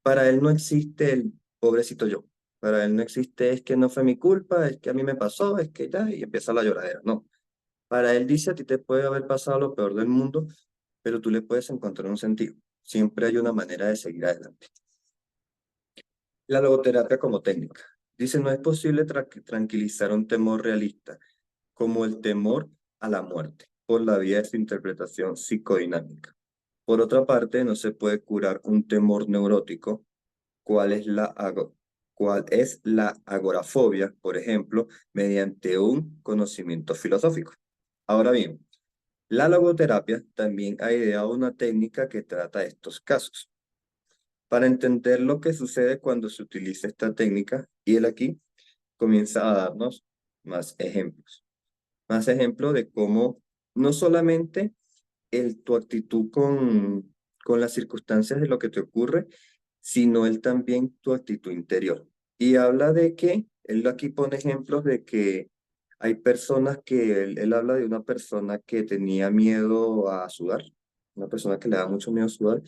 S2: Para él no existe el pobrecito yo. Para él no existe es que no fue mi culpa, es que a mí me pasó, es que ya, y empieza la lloradera. No. Para él dice, a ti te puede haber pasado lo peor del mundo, pero tú le puedes encontrar un sentido. Siempre hay una manera de seguir adelante. La logoterapia como técnica. Dice, no es posible tranquilizar un temor realista, como el temor a la muerte, por la vía de su interpretación psicodinámica. Por otra parte, no se puede curar un temor neurótico, cuál es cuál es la agorafobia, por ejemplo, mediante un conocimiento filosófico. Ahora bien, la logoterapia también ha ideado una técnica que trata estos casos. Para entender lo que sucede cuando se utiliza esta técnica, y él aquí comienza a darnos más ejemplos. Más ejemplos de cómo no solamente tu actitud con las circunstancias de lo que te ocurre, sino él también tu actitud interior. Y habla de que, él aquí pone ejemplos de que hay personas que, él habla de una persona que tenía miedo a sudar, una persona que le da mucho miedo a sudar,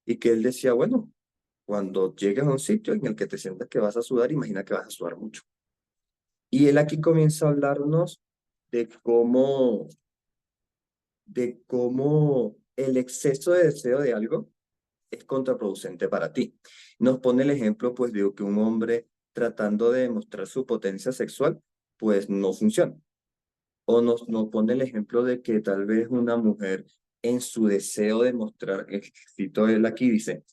S2: y que él decía, bueno, cuando llegues a un sitio en el que te sientas que vas a sudar, imagina que vas a sudar mucho. Y él aquí comienza a hablarnos de de cómo el exceso de deseo de algo es contraproducente para ti. Nos pone el ejemplo, pues, de que un hombre tratando de demostrar su potencia sexual, pues no funciona. O nos pone el ejemplo de que tal vez una mujer en su deseo de mostrar, cito él aquí, dice,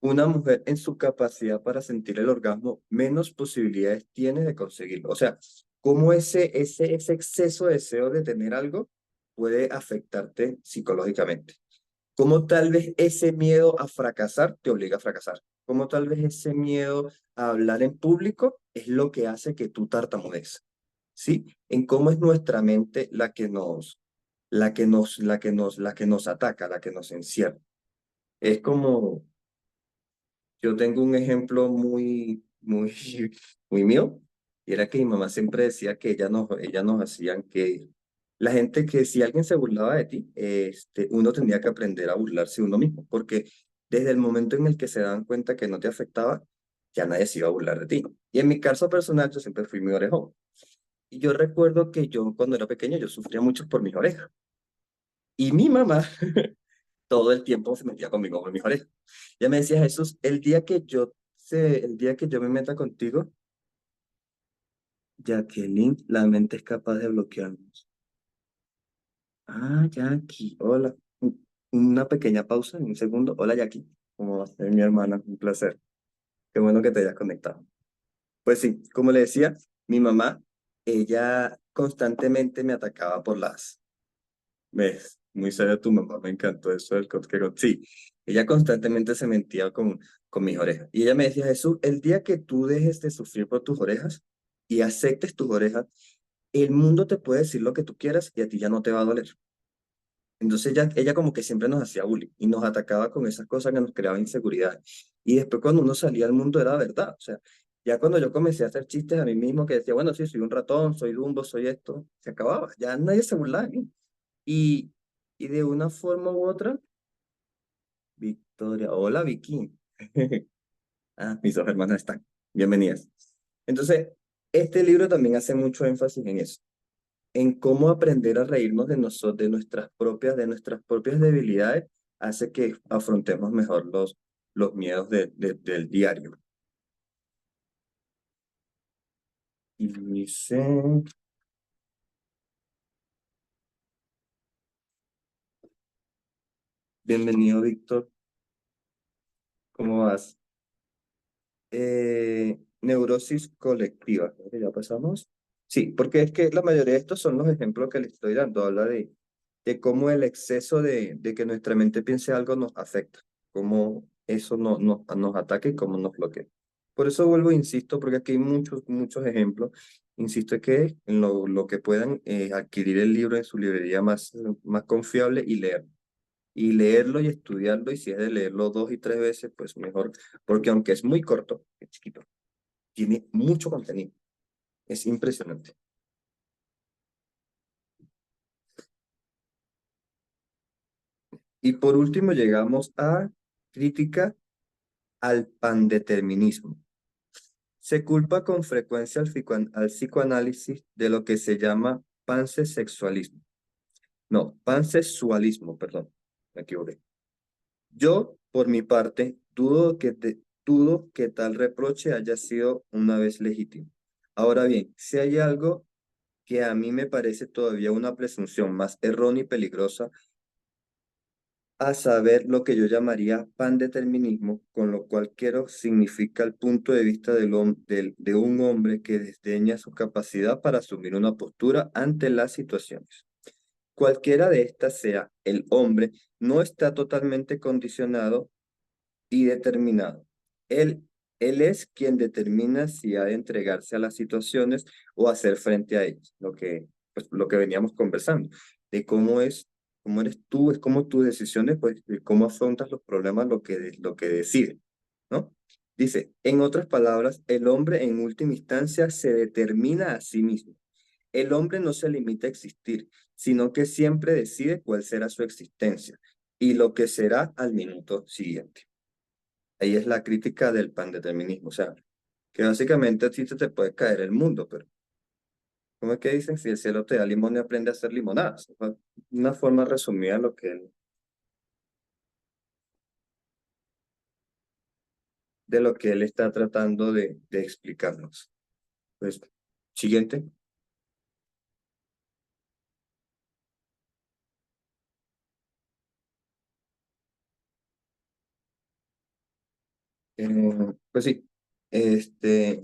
S2: una mujer en su capacidad para sentir el orgasmo, menos posibilidades tiene de conseguirlo. O sea, cómo ese exceso de deseo de tener algo puede afectarte psicológicamente. Cómo tal vez ese miedo a fracasar te obliga a fracasar. Cómo tal vez ese miedo a hablar en público es lo que hace que tú tartamudees. ¿Sí? En cómo es nuestra mente la que nos ataca, la que nos encierra. Es como, yo tengo un ejemplo muy mío, y era que mi mamá siempre decía que ella nos hacían que la gente que si alguien se burlaba de ti, uno tenía que aprender a burlarse de uno mismo, porque desde el momento en el que se daban cuenta que no te afectaba, ya nadie se iba a burlar de ti. Y en mi caso personal, yo siempre fui muy orejón. Y yo recuerdo que yo cuando era pequeño, yo sufría mucho por mis orejas. Y mi mamá todo el tiempo se metía conmigo por mis orejas. Ella me decía, Jesús, el día que yo me meta contigo, Jacqueline, la mente es capaz de bloquearnos. Ah, Jackie, hola. Una pequeña pausa, un segundo. Hola, Jackie. ¿Cómo vas? Es mi hermana, un placer. Qué bueno que te hayas conectado. Pues sí, como le decía, mi mamá, ella constantemente me atacaba por las... ¿Ves? Muy serio tu mamá, me encantó eso del sí, ella constantemente se mentía con mis orejas. Y ella me decía, Jesús, el día que tú dejes de sufrir por tus orejas y aceptes tus orejas, el mundo te puede decir lo que tú quieras y a ti ya no te va a doler. Entonces ella como que siempre nos hacía bullying y nos atacaba con esas cosas que nos creaban inseguridad. Y después cuando uno salía al mundo era verdad. O sea, ya cuando yo comencé a hacer chistes a mí mismo que decía, bueno, sí, soy un ratón, soy Dumbo, soy esto, se acababa. Ya nadie se burlaba de mí. Y, y de una forma u otra, Victoria, hola Vicky. Ah, mis dos hermanas están. Bienvenidas. Entonces, este libro también hace mucho énfasis en eso, en cómo aprender a reírnos de nosotros, de nuestras propias debilidades, hace que afrontemos mejor los miedos del diario. Y dice, bienvenido Víctor, ¿cómo vas? Neurosis colectiva. Creo que ya pasamos. Sí, porque es que la mayoría de estos son los ejemplos que le estoy dando. Habla de cómo el exceso de que nuestra mente piense algo nos afecta, cómo eso nos ataca y cómo nos bloquea. Por eso vuelvo, e insisto, porque aquí hay muchos, muchos ejemplos. Insisto que en lo que puedan adquirir el libro en su librería más confiable y leerlo y estudiarlo, y si es de leerlo 2 y 3 veces, pues mejor, porque aunque es muy corto, es chiquito, tiene mucho contenido, es impresionante. Y por último llegamos a crítica al pandeterminismo. Se culpa con frecuencia al psicoanálisis de lo que se llama pansexualismo. No, pansexualismo, perdón, me equivoqué. Yo, por mi parte, dudo que tal reproche haya sido una vez legítimo. Ahora bien, si hay algo que a mí me parece todavía una presunción más errónea y peligrosa, a saber lo que yo llamaría pandeterminismo, con lo cual quiero significa el punto de vista de un hombre que desdeña su capacidad para asumir una postura ante las situaciones. Cualquiera de estas sea el hombre, no está totalmente condicionado y determinado. Él, él es quien determina si ha de entregarse a las situaciones o hacer frente a ellas, lo que veníamos conversando, de cómo eres tú, es como tus decisiones, pues, de cómo afrontas los problemas, lo que decides, ¿no? Dice, en otras palabras, el hombre en última instancia se determina a sí mismo. El hombre no se limita a existir, sino que siempre decide cuál será su existencia y lo que será al minuto siguiente. Ahí es la crítica del pandeterminismo, o sea, que básicamente a ti te puede caer el mundo, pero ¿cómo es que dicen? Si el cielo te da limón y aprende a hacer limonadas. Una forma resumida de lo que él está tratando de explicarnos. Pues, siguiente. Pues sí, este,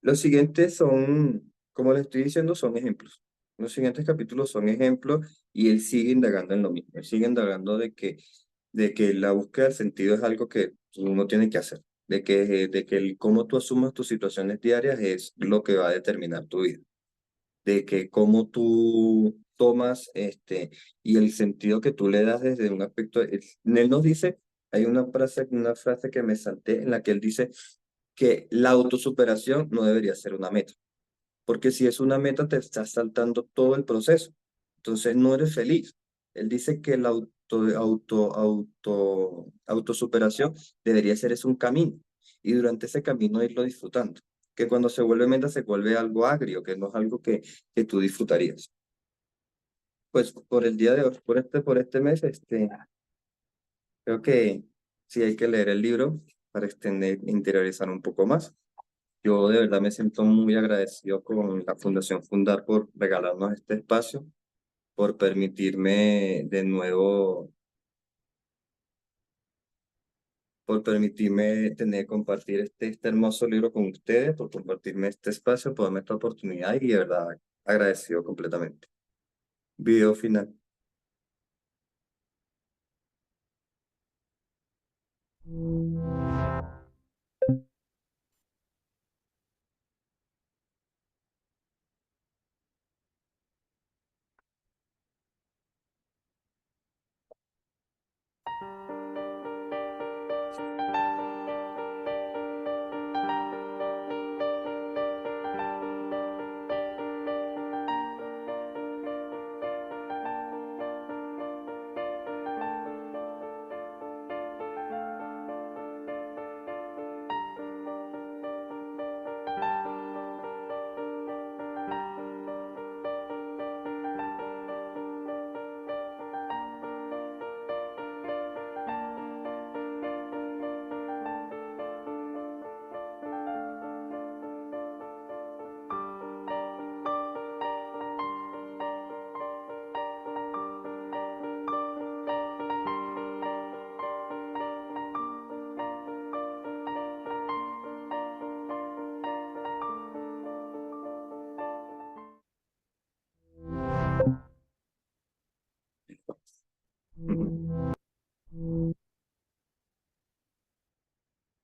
S2: los siguientes son, como les estoy diciendo, son ejemplos. Los siguientes capítulos son ejemplos y él sigue indagando en lo mismo. Él sigue indagando de que la búsqueda del sentido es algo que uno tiene que hacer. De que el cómo tú asumas tus situaciones diarias es lo que va a determinar tu vida. De que cómo tú tomas y el sentido que tú le das desde un aspecto. Él nos dice, hay una frase que me salté en la que él dice que la autosuperación no debería ser una meta, porque si es una meta te estás saltando todo el proceso, entonces no eres feliz. Él dice que autosuperación debería ser es un camino. Y durante ese camino irlo disfrutando. Que cuando se vuelve meta se vuelve algo agrio, que no es algo que tú disfrutarías. Pues por el día de hoy, por este mes, creo que sí hay que leer el libro para extender, interiorizar un poco más. Yo de verdad me siento muy agradecido con la Fundación Fundar por regalarnos este espacio, por permitirme de nuevo, por permitirme compartir este hermoso libro con ustedes, por compartirme este espacio, por darme esta oportunidad y de verdad agradecido completamente. Video final.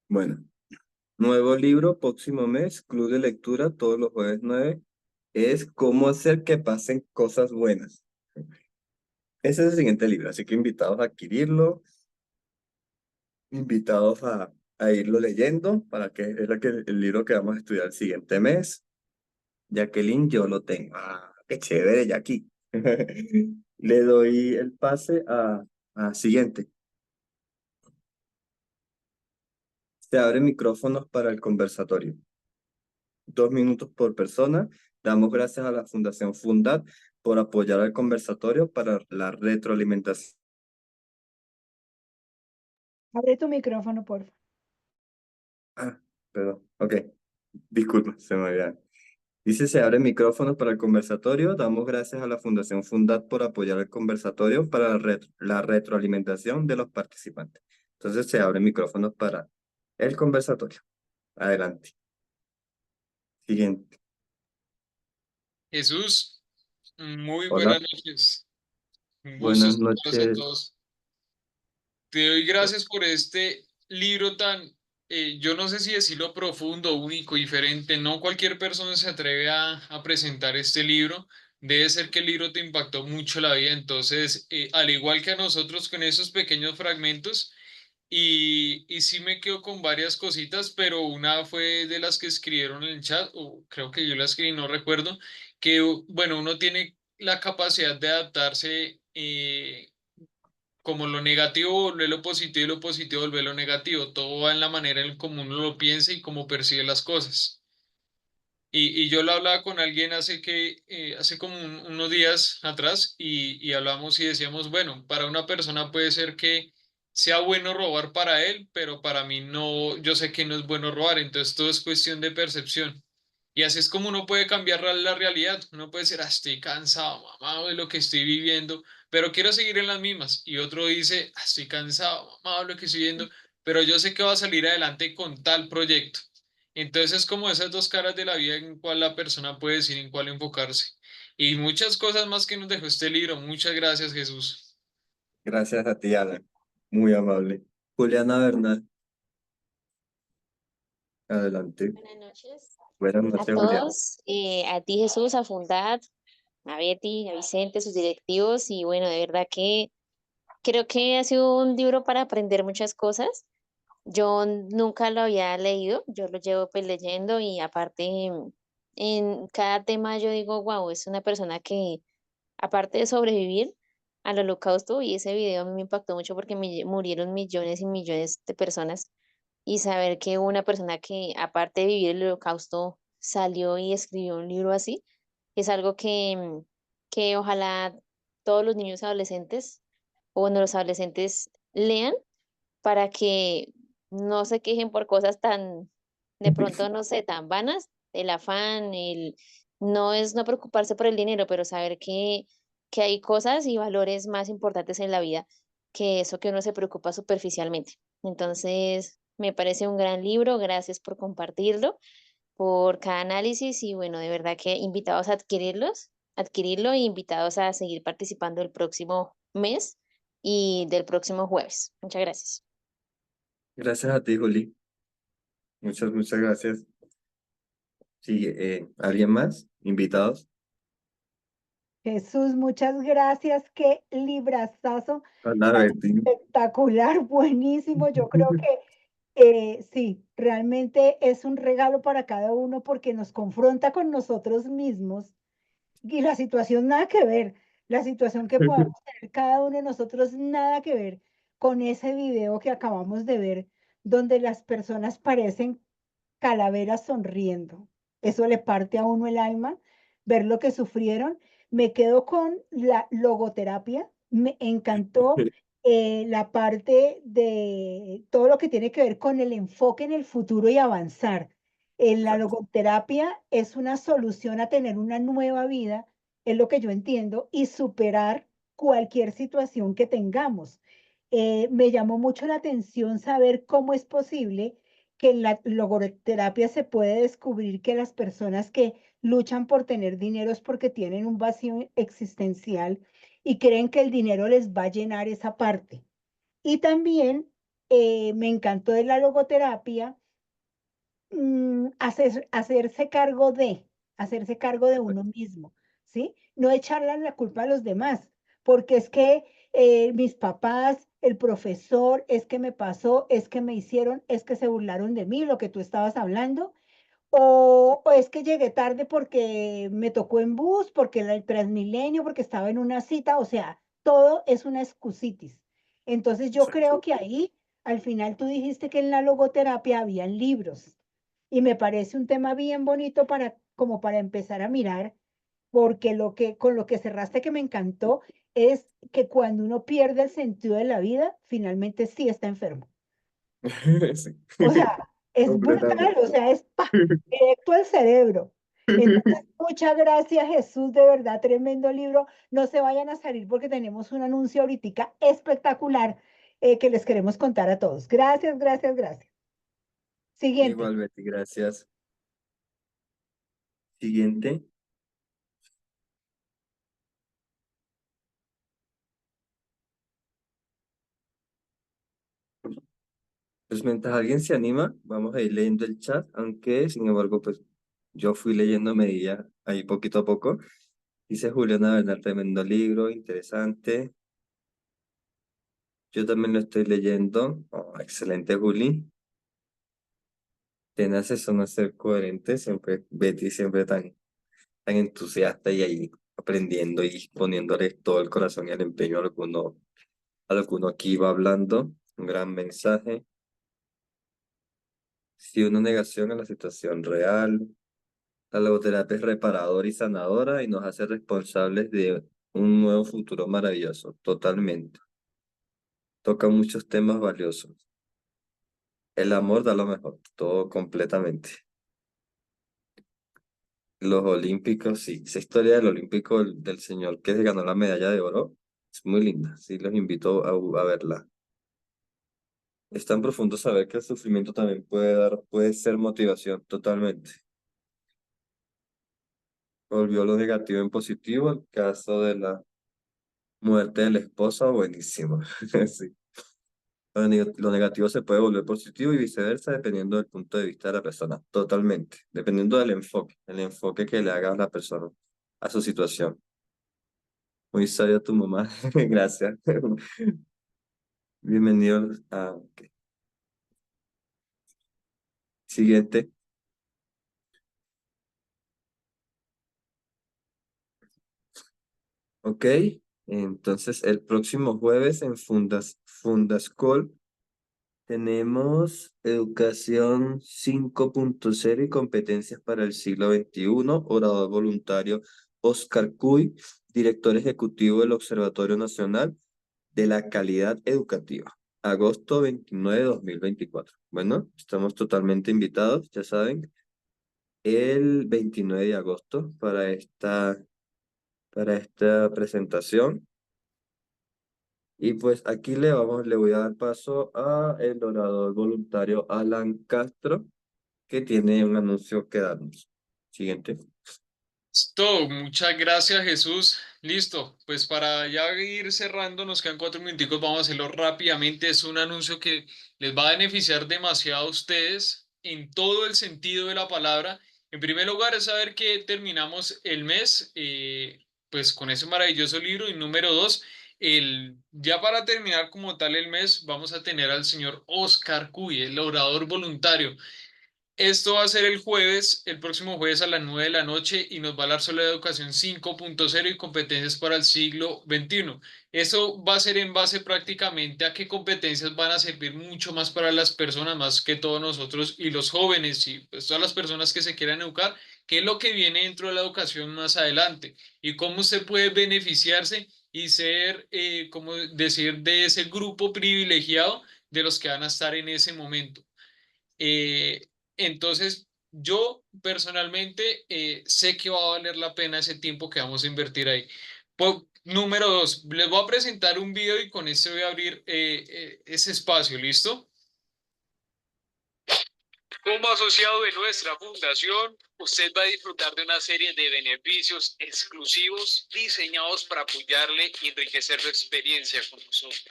S2: Bueno, nuevo libro, próximo mes, Club de Lectura, todos los jueves 9, es Cómo hacer que pasen cosas buenas. Ese es el siguiente libro, así que invitados a adquirirlo, invitados a irlo leyendo, para que es el libro que vamos a estudiar el siguiente mes. Jacqueline, yo lo tengo. Ah, qué chévere, Jackie. Le doy el pase a siguiente. Se abren micrófonos para el conversatorio. 2 minutos por persona. Damos gracias a la Fundación Fundat por apoyar al conversatorio para la retroalimentación.
S1: Abre tu micrófono, por favor.
S2: Ah, perdón. Ok. Disculpa, se me había. Dice, se abre micrófonos para el conversatorio. Damos gracias a la Fundación Fundat por apoyar el conversatorio para la retroalimentación de los participantes. Entonces se abren micrófonos para el conversatorio. Adelante. Siguiente.
S4: Jesús, muy
S2: Hola.
S4: buenas noches. Un gusto
S2: Buenas
S4: saludarlos a
S2: noches.
S4: todos. Te doy gracias por este libro tan, yo no sé si decirlo profundo, único, diferente. No cualquier persona se atreve a presentar este libro. Debe ser que el libro te impactó mucho la vida. Entonces, al igual que a nosotros con esos pequeños fragmentos, y sí me quedo con varias cositas, pero una fue de las que escribieron en el chat, o creo que yo la escribí, no recuerdo, que bueno, uno tiene la capacidad de adaptarse, como lo negativo vuelve lo positivo y lo positivo vuelve lo negativo. Todo va en la manera en cómo uno lo piensa y cómo percibe las cosas. Y yo lo hablaba con alguien hace como unos días atrás y hablamos y decíamos, bueno, para una persona puede ser que sea bueno robar para él, pero para mí no, yo sé que no es bueno robar, entonces todo es cuestión de percepción. Y así es como uno puede cambiar la realidad. Uno puede decir, estoy cansado, mamado de lo que estoy viviendo, pero quiero seguir en las mismas. Y otro dice, estoy cansado, mamado de lo que estoy viviendo, pero yo sé que va a salir adelante con tal proyecto. Entonces es como esas dos caras de la vida en cuál la persona puede decir en cuál enfocarse. Y muchas cosas más que nos dejó este libro. Muchas gracias, Jesús.
S2: Gracias a ti, Alan. Muy amable. Juliana Bernal. Adelante.
S5: Buenas noches
S2: Buenas
S5: a
S2: noches, Juliana.
S5: todos, a ti Jesús, a Fundad, a Betty, a Vicente, sus directivos y bueno, de verdad que creo que ha sido un libro para aprender muchas cosas. Yo nunca lo había leído, yo lo llevo pues leyendo y aparte en cada tema yo digo, wow, es una persona que aparte de sobrevivir, al holocausto y ese video a mí me impactó mucho porque murieron millones y millones de personas y saber que una persona que aparte de vivir el holocausto salió y escribió un libro así, es algo que ojalá todos los niños y adolescentes, o bueno, los adolescentes lean para que no se quejen por cosas tan, de pronto, no sé, tan vanas, el afán, no es no preocuparse por el dinero, pero saber que hay cosas y valores más importantes en la vida que eso que uno se preocupa superficialmente. Entonces, me parece un gran libro, gracias por compartirlo, por cada análisis y bueno, de verdad que invitados a adquirirlo e invitados a seguir participando el próximo mes y del próximo jueves. Muchas gracias.
S2: Gracias a ti, Juli. Muchas gracias. Sí, ¿alguien más? ¿Invitados?
S1: Jesús, muchas gracias. Qué librazazo
S2: Hola,
S1: tan
S2: Betty.
S1: espectacular, buenísimo. Yo creo que sí, realmente es un regalo para cada uno porque nos confronta con nosotros mismos y la situación nada que ver, la situación que podamos tener cada uno de nosotros nada que ver con ese video que acabamos de ver, donde las personas parecen calaveras sonriendo. Eso le parte a uno el alma, ver lo que sufrieron. Me quedo con la logoterapia, me encantó la parte de todo lo que tiene que ver con el enfoque en el futuro y avanzar. La logoterapia es una solución a tener una nueva vida, es lo que yo entiendo, y superar cualquier situación que tengamos. Me llamó mucho la atención saber cómo es posible que en la logoterapia se puede descubrir que las personas que luchan por tener dinero es porque tienen un vacío existencial y creen que el dinero les va a llenar esa parte. Y también me encantó de la logoterapia hacerse cargo de uno mismo, ¿sí? No echarle la culpa a los demás, porque es que mis papás, el profesor, es que me pasó, es que me hicieron, es que se burlaron de mí, lo que tú estabas hablando, o es que llegué tarde porque me tocó en bus, porque el Transmilenio, porque estaba en una cita, o sea, todo es una excusitis. Entonces yo creo que ahí, al final tú dijiste que en la logoterapia habían libros y me parece un tema bien bonito para, como para empezar a mirar, porque con lo que cerraste que me encantó es que cuando uno pierde el sentido de la vida, finalmente sí está enfermo.
S2: Sí.
S1: O sea, es brutal, o
S2: Completamente.
S1: sea, es directo al cerebro. Entonces, muchas gracias, Jesús, de verdad, tremendo libro. No se vayan a salir porque tenemos un anuncio ahorita espectacular que les queremos contar a todos. Gracias, gracias, gracias. Siguiente.
S2: Igual, Betty, gracias. Siguiente. Pues mientras alguien se anima, vamos a ir leyendo el chat, aunque sin embargo, pues yo fui leyendo a medida, ahí poquito a poco. Dice Juliana Bernal, tremendo libro, interesante. Yo también lo estoy leyendo. Oh, excelente, Juli. Tenaces son a ser coherentes, siempre, Betty siempre tan entusiasta y ahí aprendiendo y poniéndole todo el corazón y el empeño a lo que uno aquí va hablando. Un gran mensaje. Si una negación a la situación real, la logoterapia es reparadora y sanadora y nos hace responsables de un nuevo futuro maravilloso, totalmente. Toca muchos temas valiosos. El amor da lo mejor, todo completamente. Los olímpicos, sí, esa historia del olímpico del señor que se ganó la medalla de oro es muy linda, sí, los invito a verla. Es tan profundo saber que el sufrimiento también puede ser motivación, totalmente. Volvió lo negativo en positivo, el caso de la muerte de la esposa, buenísimo. Sí. Lo negativo se puede volver positivo y viceversa, dependiendo del punto de vista de la persona, totalmente. Dependiendo del enfoque, el enfoque que le haga a la persona a su situación. Muy sabia tu mamá, gracias. Bienvenidos a... ok. Siguiente. Ok. Entonces, el próximo jueves en Fundascol tenemos Educación 5.0 y competencias para el siglo XXI, orador voluntario Oscar Cuy, director ejecutivo del Observatorio Nacional de la Calidad Educativa, agosto 29 de 2024. Bueno, estamos totalmente invitados, ya saben, el 29 de agosto para esta presentación. Y pues aquí le voy a dar paso a el orador voluntario Alan Castro, que tiene un anuncio que darnos. Siguiente.
S4: Listo, muchas gracias Jesús. Listo, pues para ya ir cerrando, nos quedan 4 minuticos, vamos a hacerlo rápidamente. Es un anuncio que les va a beneficiar demasiado a ustedes en todo el sentido de la palabra. En primer lugar es saber que terminamos el mes pues con ese maravilloso libro y número dos, ya para terminar como tal el mes vamos a tener al señor Oscar Cuy, el orador voluntario. Esto va a ser el jueves, el próximo jueves a las 9 de la noche y nos va a hablar sobre educación 5.0 y competencias para el siglo XXI. Eso va a ser en base prácticamente a qué competencias van a servir mucho más para las personas, más que todos nosotros y los jóvenes y pues todas las personas que se quieran educar, qué es lo que viene dentro de la educación más adelante y cómo usted puede beneficiarse y ser, como decir, de ese grupo privilegiado de los que van a estar en ese momento. Eh, entonces, yo personalmente sé que va a valer la pena ese tiempo que vamos a invertir ahí. Número dos, les voy a presentar un video y con este voy a abrir ese espacio, ¿listo? Como asociado de nuestra fundación, usted va a disfrutar de una serie de beneficios exclusivos diseñados para apoyarle y enriquecer su experiencia con nosotros.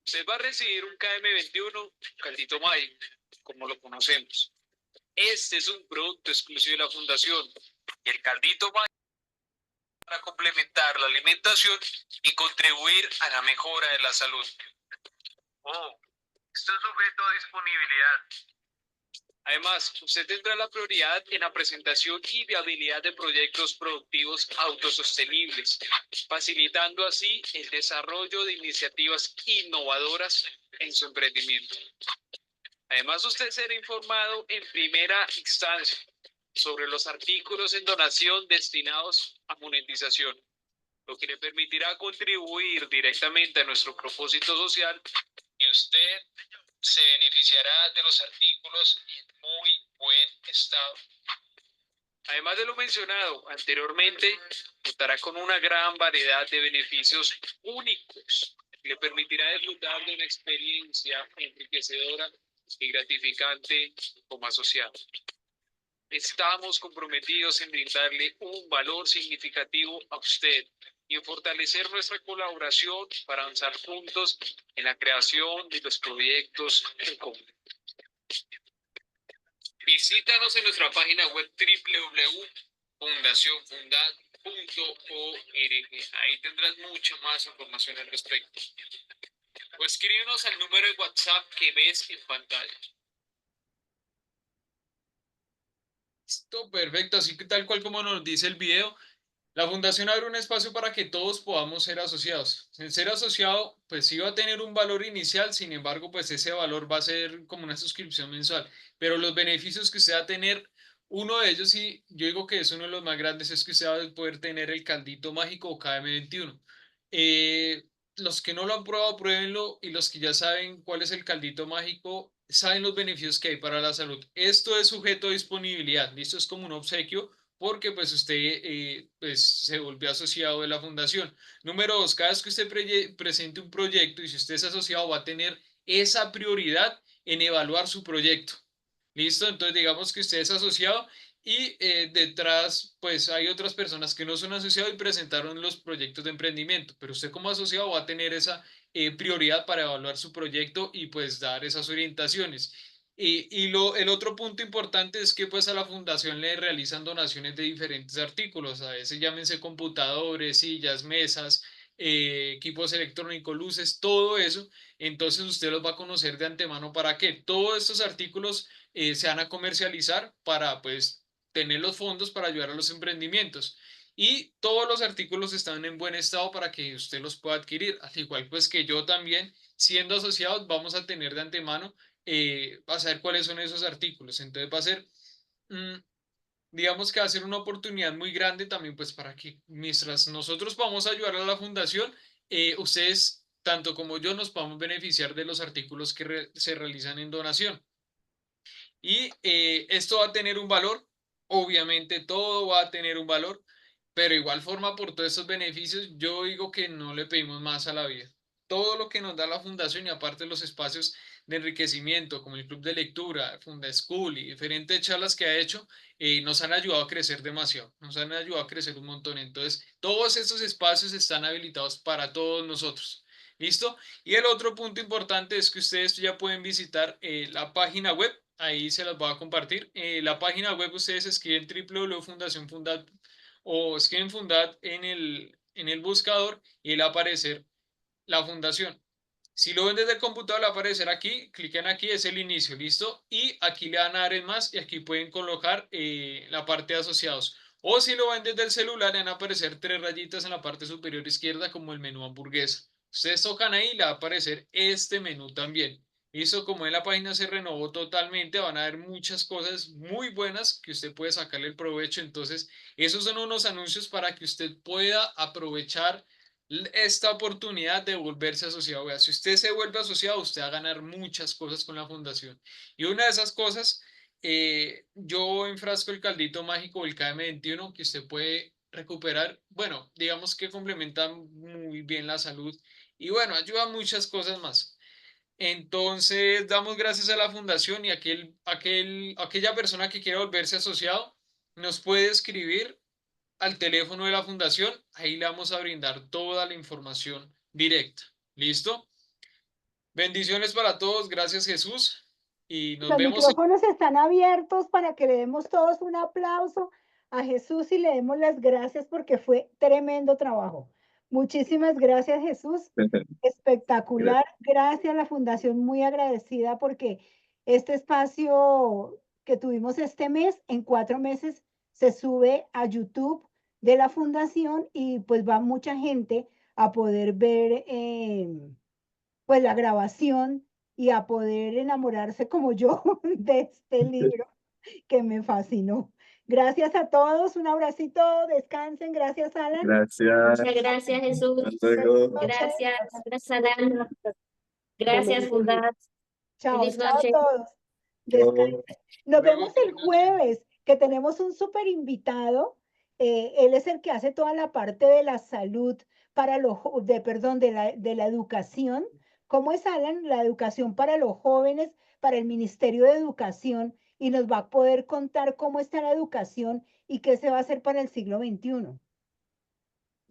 S4: Usted va a recibir un KM21 Caldito Mágico, como lo conocemos. Este es un producto exclusivo de la fundación y el caldito mágico para complementar la alimentación y contribuir a la mejora de la salud. Oh, esto es sujeto a disponibilidad. Además, usted tendrá la prioridad en la presentación y viabilidad de proyectos productivos autosostenibles, facilitando así el desarrollo de iniciativas innovadoras en su emprendimiento. Además, usted será informado en primera instancia sobre los artículos en donación destinados a monetización, lo que le permitirá contribuir directamente a nuestro propósito social y usted se beneficiará de los artículos en muy buen estado. Además de lo mencionado anteriormente, contará con una gran variedad de beneficios únicos que le permitirá disfrutar de una experiencia enriquecedora y gratificante como asociado. Estamos comprometidos en brindarle un valor significativo a usted y en fortalecer nuestra colaboración para avanzar juntos en la creación de los proyectos en común. Visítanos en nuestra página web www.fundacionfundad.org. Ahí tendrás mucha más información al respecto. O escríbenos al número de WhatsApp que ves en pantalla. Listo, perfecto. Así que tal cual como nos dice el video, la fundación abre un espacio para que todos podamos ser asociados. El ser asociado, pues sí va a tener un valor inicial, sin embargo, pues ese valor va a ser como una suscripción mensual. Pero los beneficios que usted va a tener, uno de ellos, y yo digo que es uno de los más grandes, es que usted va a poder tener el caldito mágico o KM21. Los que no lo han probado, pruébenlo, y los que ya saben cuál es el caldito mágico, saben los beneficios que hay para la salud. Esto es sujeto a disponibilidad, listo, es como un obsequio porque pues usted pues, se volvió asociado de la fundación. Número dos, cada vez que usted presente un proyecto y si usted es asociado va a tener esa prioridad en evaluar su proyecto. ¿Listo? Entonces digamos que usted es asociado y detrás pues hay otras personas que no son asociados y presentaron los proyectos de emprendimiento, pero usted como asociado va a tener esa prioridad para evaluar su proyecto y pues dar esas orientaciones. El otro punto importante es que pues a la fundación le realizan donaciones de diferentes artículos, a veces llámense computadores, sillas, mesas, equipos electrónicos, luces, todo eso. Entonces usted los va a conocer de antemano para que todos estos artículos se van a comercializar para pues tener los fondos para ayudar a los emprendimientos. y todos los artículos están en buen estado para que usted los pueda adquirir, al igual pues que yo también, siendo asociados, vamos a tener de antemano, a saber cuáles son esos artículos. Entonces va a ser, digamos que va a ser una oportunidad muy grande también pues para que mientras nosotros vamos a ayudar a la fundación, ustedes, tanto como yo, nos podamos beneficiar de los artículos que se realizan en donación. Y esto va a tener un valor, obviamente todo va a tener un valor, pero igual forma por todos estos beneficios, yo digo que no le pedimos más a la vida. Todo lo que nos da la fundación y aparte los espacios de enriquecimiento, como el club de lectura, Funda School y diferentes charlas que ha hecho, nos han ayudado a crecer demasiado, nos han ayudado a crecer un montón. Entonces, todos estos espacios están habilitados para todos nosotros. ¿Listo? Y el otro punto importante es que ustedes ya pueden visitar la página web. Ahí se las voy a compartir. La página web ustedes escriben www.fundacionfundat o escriben Fundat en el buscador y le va a aparecer la fundación. Si lo ven desde el computador, le va a aparecer aquí, cliquen aquí, es el inicio, ¿listo? Y aquí le van a dar en más y aquí pueden colocar la parte de asociados. O si lo ven desde el celular, le van a aparecer 3 rayitas en la parte superior izquierda como el menú hamburguesa. Ustedes tocan ahí y le va a aparecer este menú también. Listo, como en la página se renovó totalmente, van a ver muchas cosas muy buenas que usted puede sacarle el provecho. Entonces, esos son unos anuncios para que usted pueda aprovechar esta oportunidad de volverse asociado. Vea, si usted se vuelve asociado, usted va a ganar muchas cosas con la fundación. Y una de esas cosas, yo enfrasco el caldito mágico, el KM21, que usted puede recuperar. Bueno, digamos que complementa muy bien la salud y bueno, ayuda a muchas cosas más. Entonces, damos gracias a la fundación y aquella persona que quiera volverse asociado nos puede escribir al teléfono de la fundación, ahí le vamos a brindar toda la información directa. ¿Listo? Bendiciones para todos, gracias Jesús y nos
S1: Los
S4: vemos.
S1: micrófonos están abiertos para que le demos todos un aplauso a Jesús y le demos las gracias porque fue tremendo trabajo. Muchísimas gracias, Jesús. Espectacular. Gracias a la Fundación, muy agradecida porque este espacio que tuvimos este mes, en 4 meses, se sube a YouTube de la Fundación y pues va mucha gente a poder ver pues la grabación y a poder enamorarse como yo de este libro que me fascinó. Gracias a todos, un abracito, descansen, gracias Alan.
S2: Gracias.
S5: Muchas gracias, Jesús.
S2: Hasta luego.
S5: Gracias, gracias, Alan. Gracias, Fundat.
S1: Chao,
S5: Feliz
S1: chao a
S5: noche.
S1: todos.
S2: Chao.
S1: Nos
S4: Luego,
S1: vemos el jueves, que tenemos un súper invitado. Él es el que hace toda la parte de la salud para los, perdón, de la educación. ¿Cómo es, Alan? La educación para los jóvenes, para el Ministerio de Educación, y nos va a poder contar cómo está la educación y qué se va a hacer para el siglo XXI.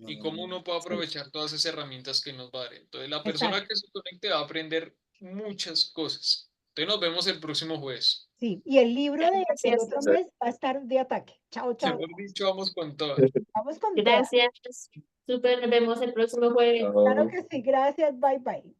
S4: y cómo uno puede aprovechar todas esas herramientas que nos va a dar. Entonces, la persona
S1: Exacto.
S4: que se conecte va a aprender muchas cosas. Entonces, nos vemos el próximo jueves.
S1: Sí, y el libro del
S5: Gracias.
S1: otro mes va a estar de ataque. Chao, chao.
S4: Mejor dicho, vamos con todo.
S1: Vamos con todo.
S5: Gracias. Súper, nos vemos el próximo jueves.
S1: Claro
S2: Chao.
S1: que sí, gracias, bye bye.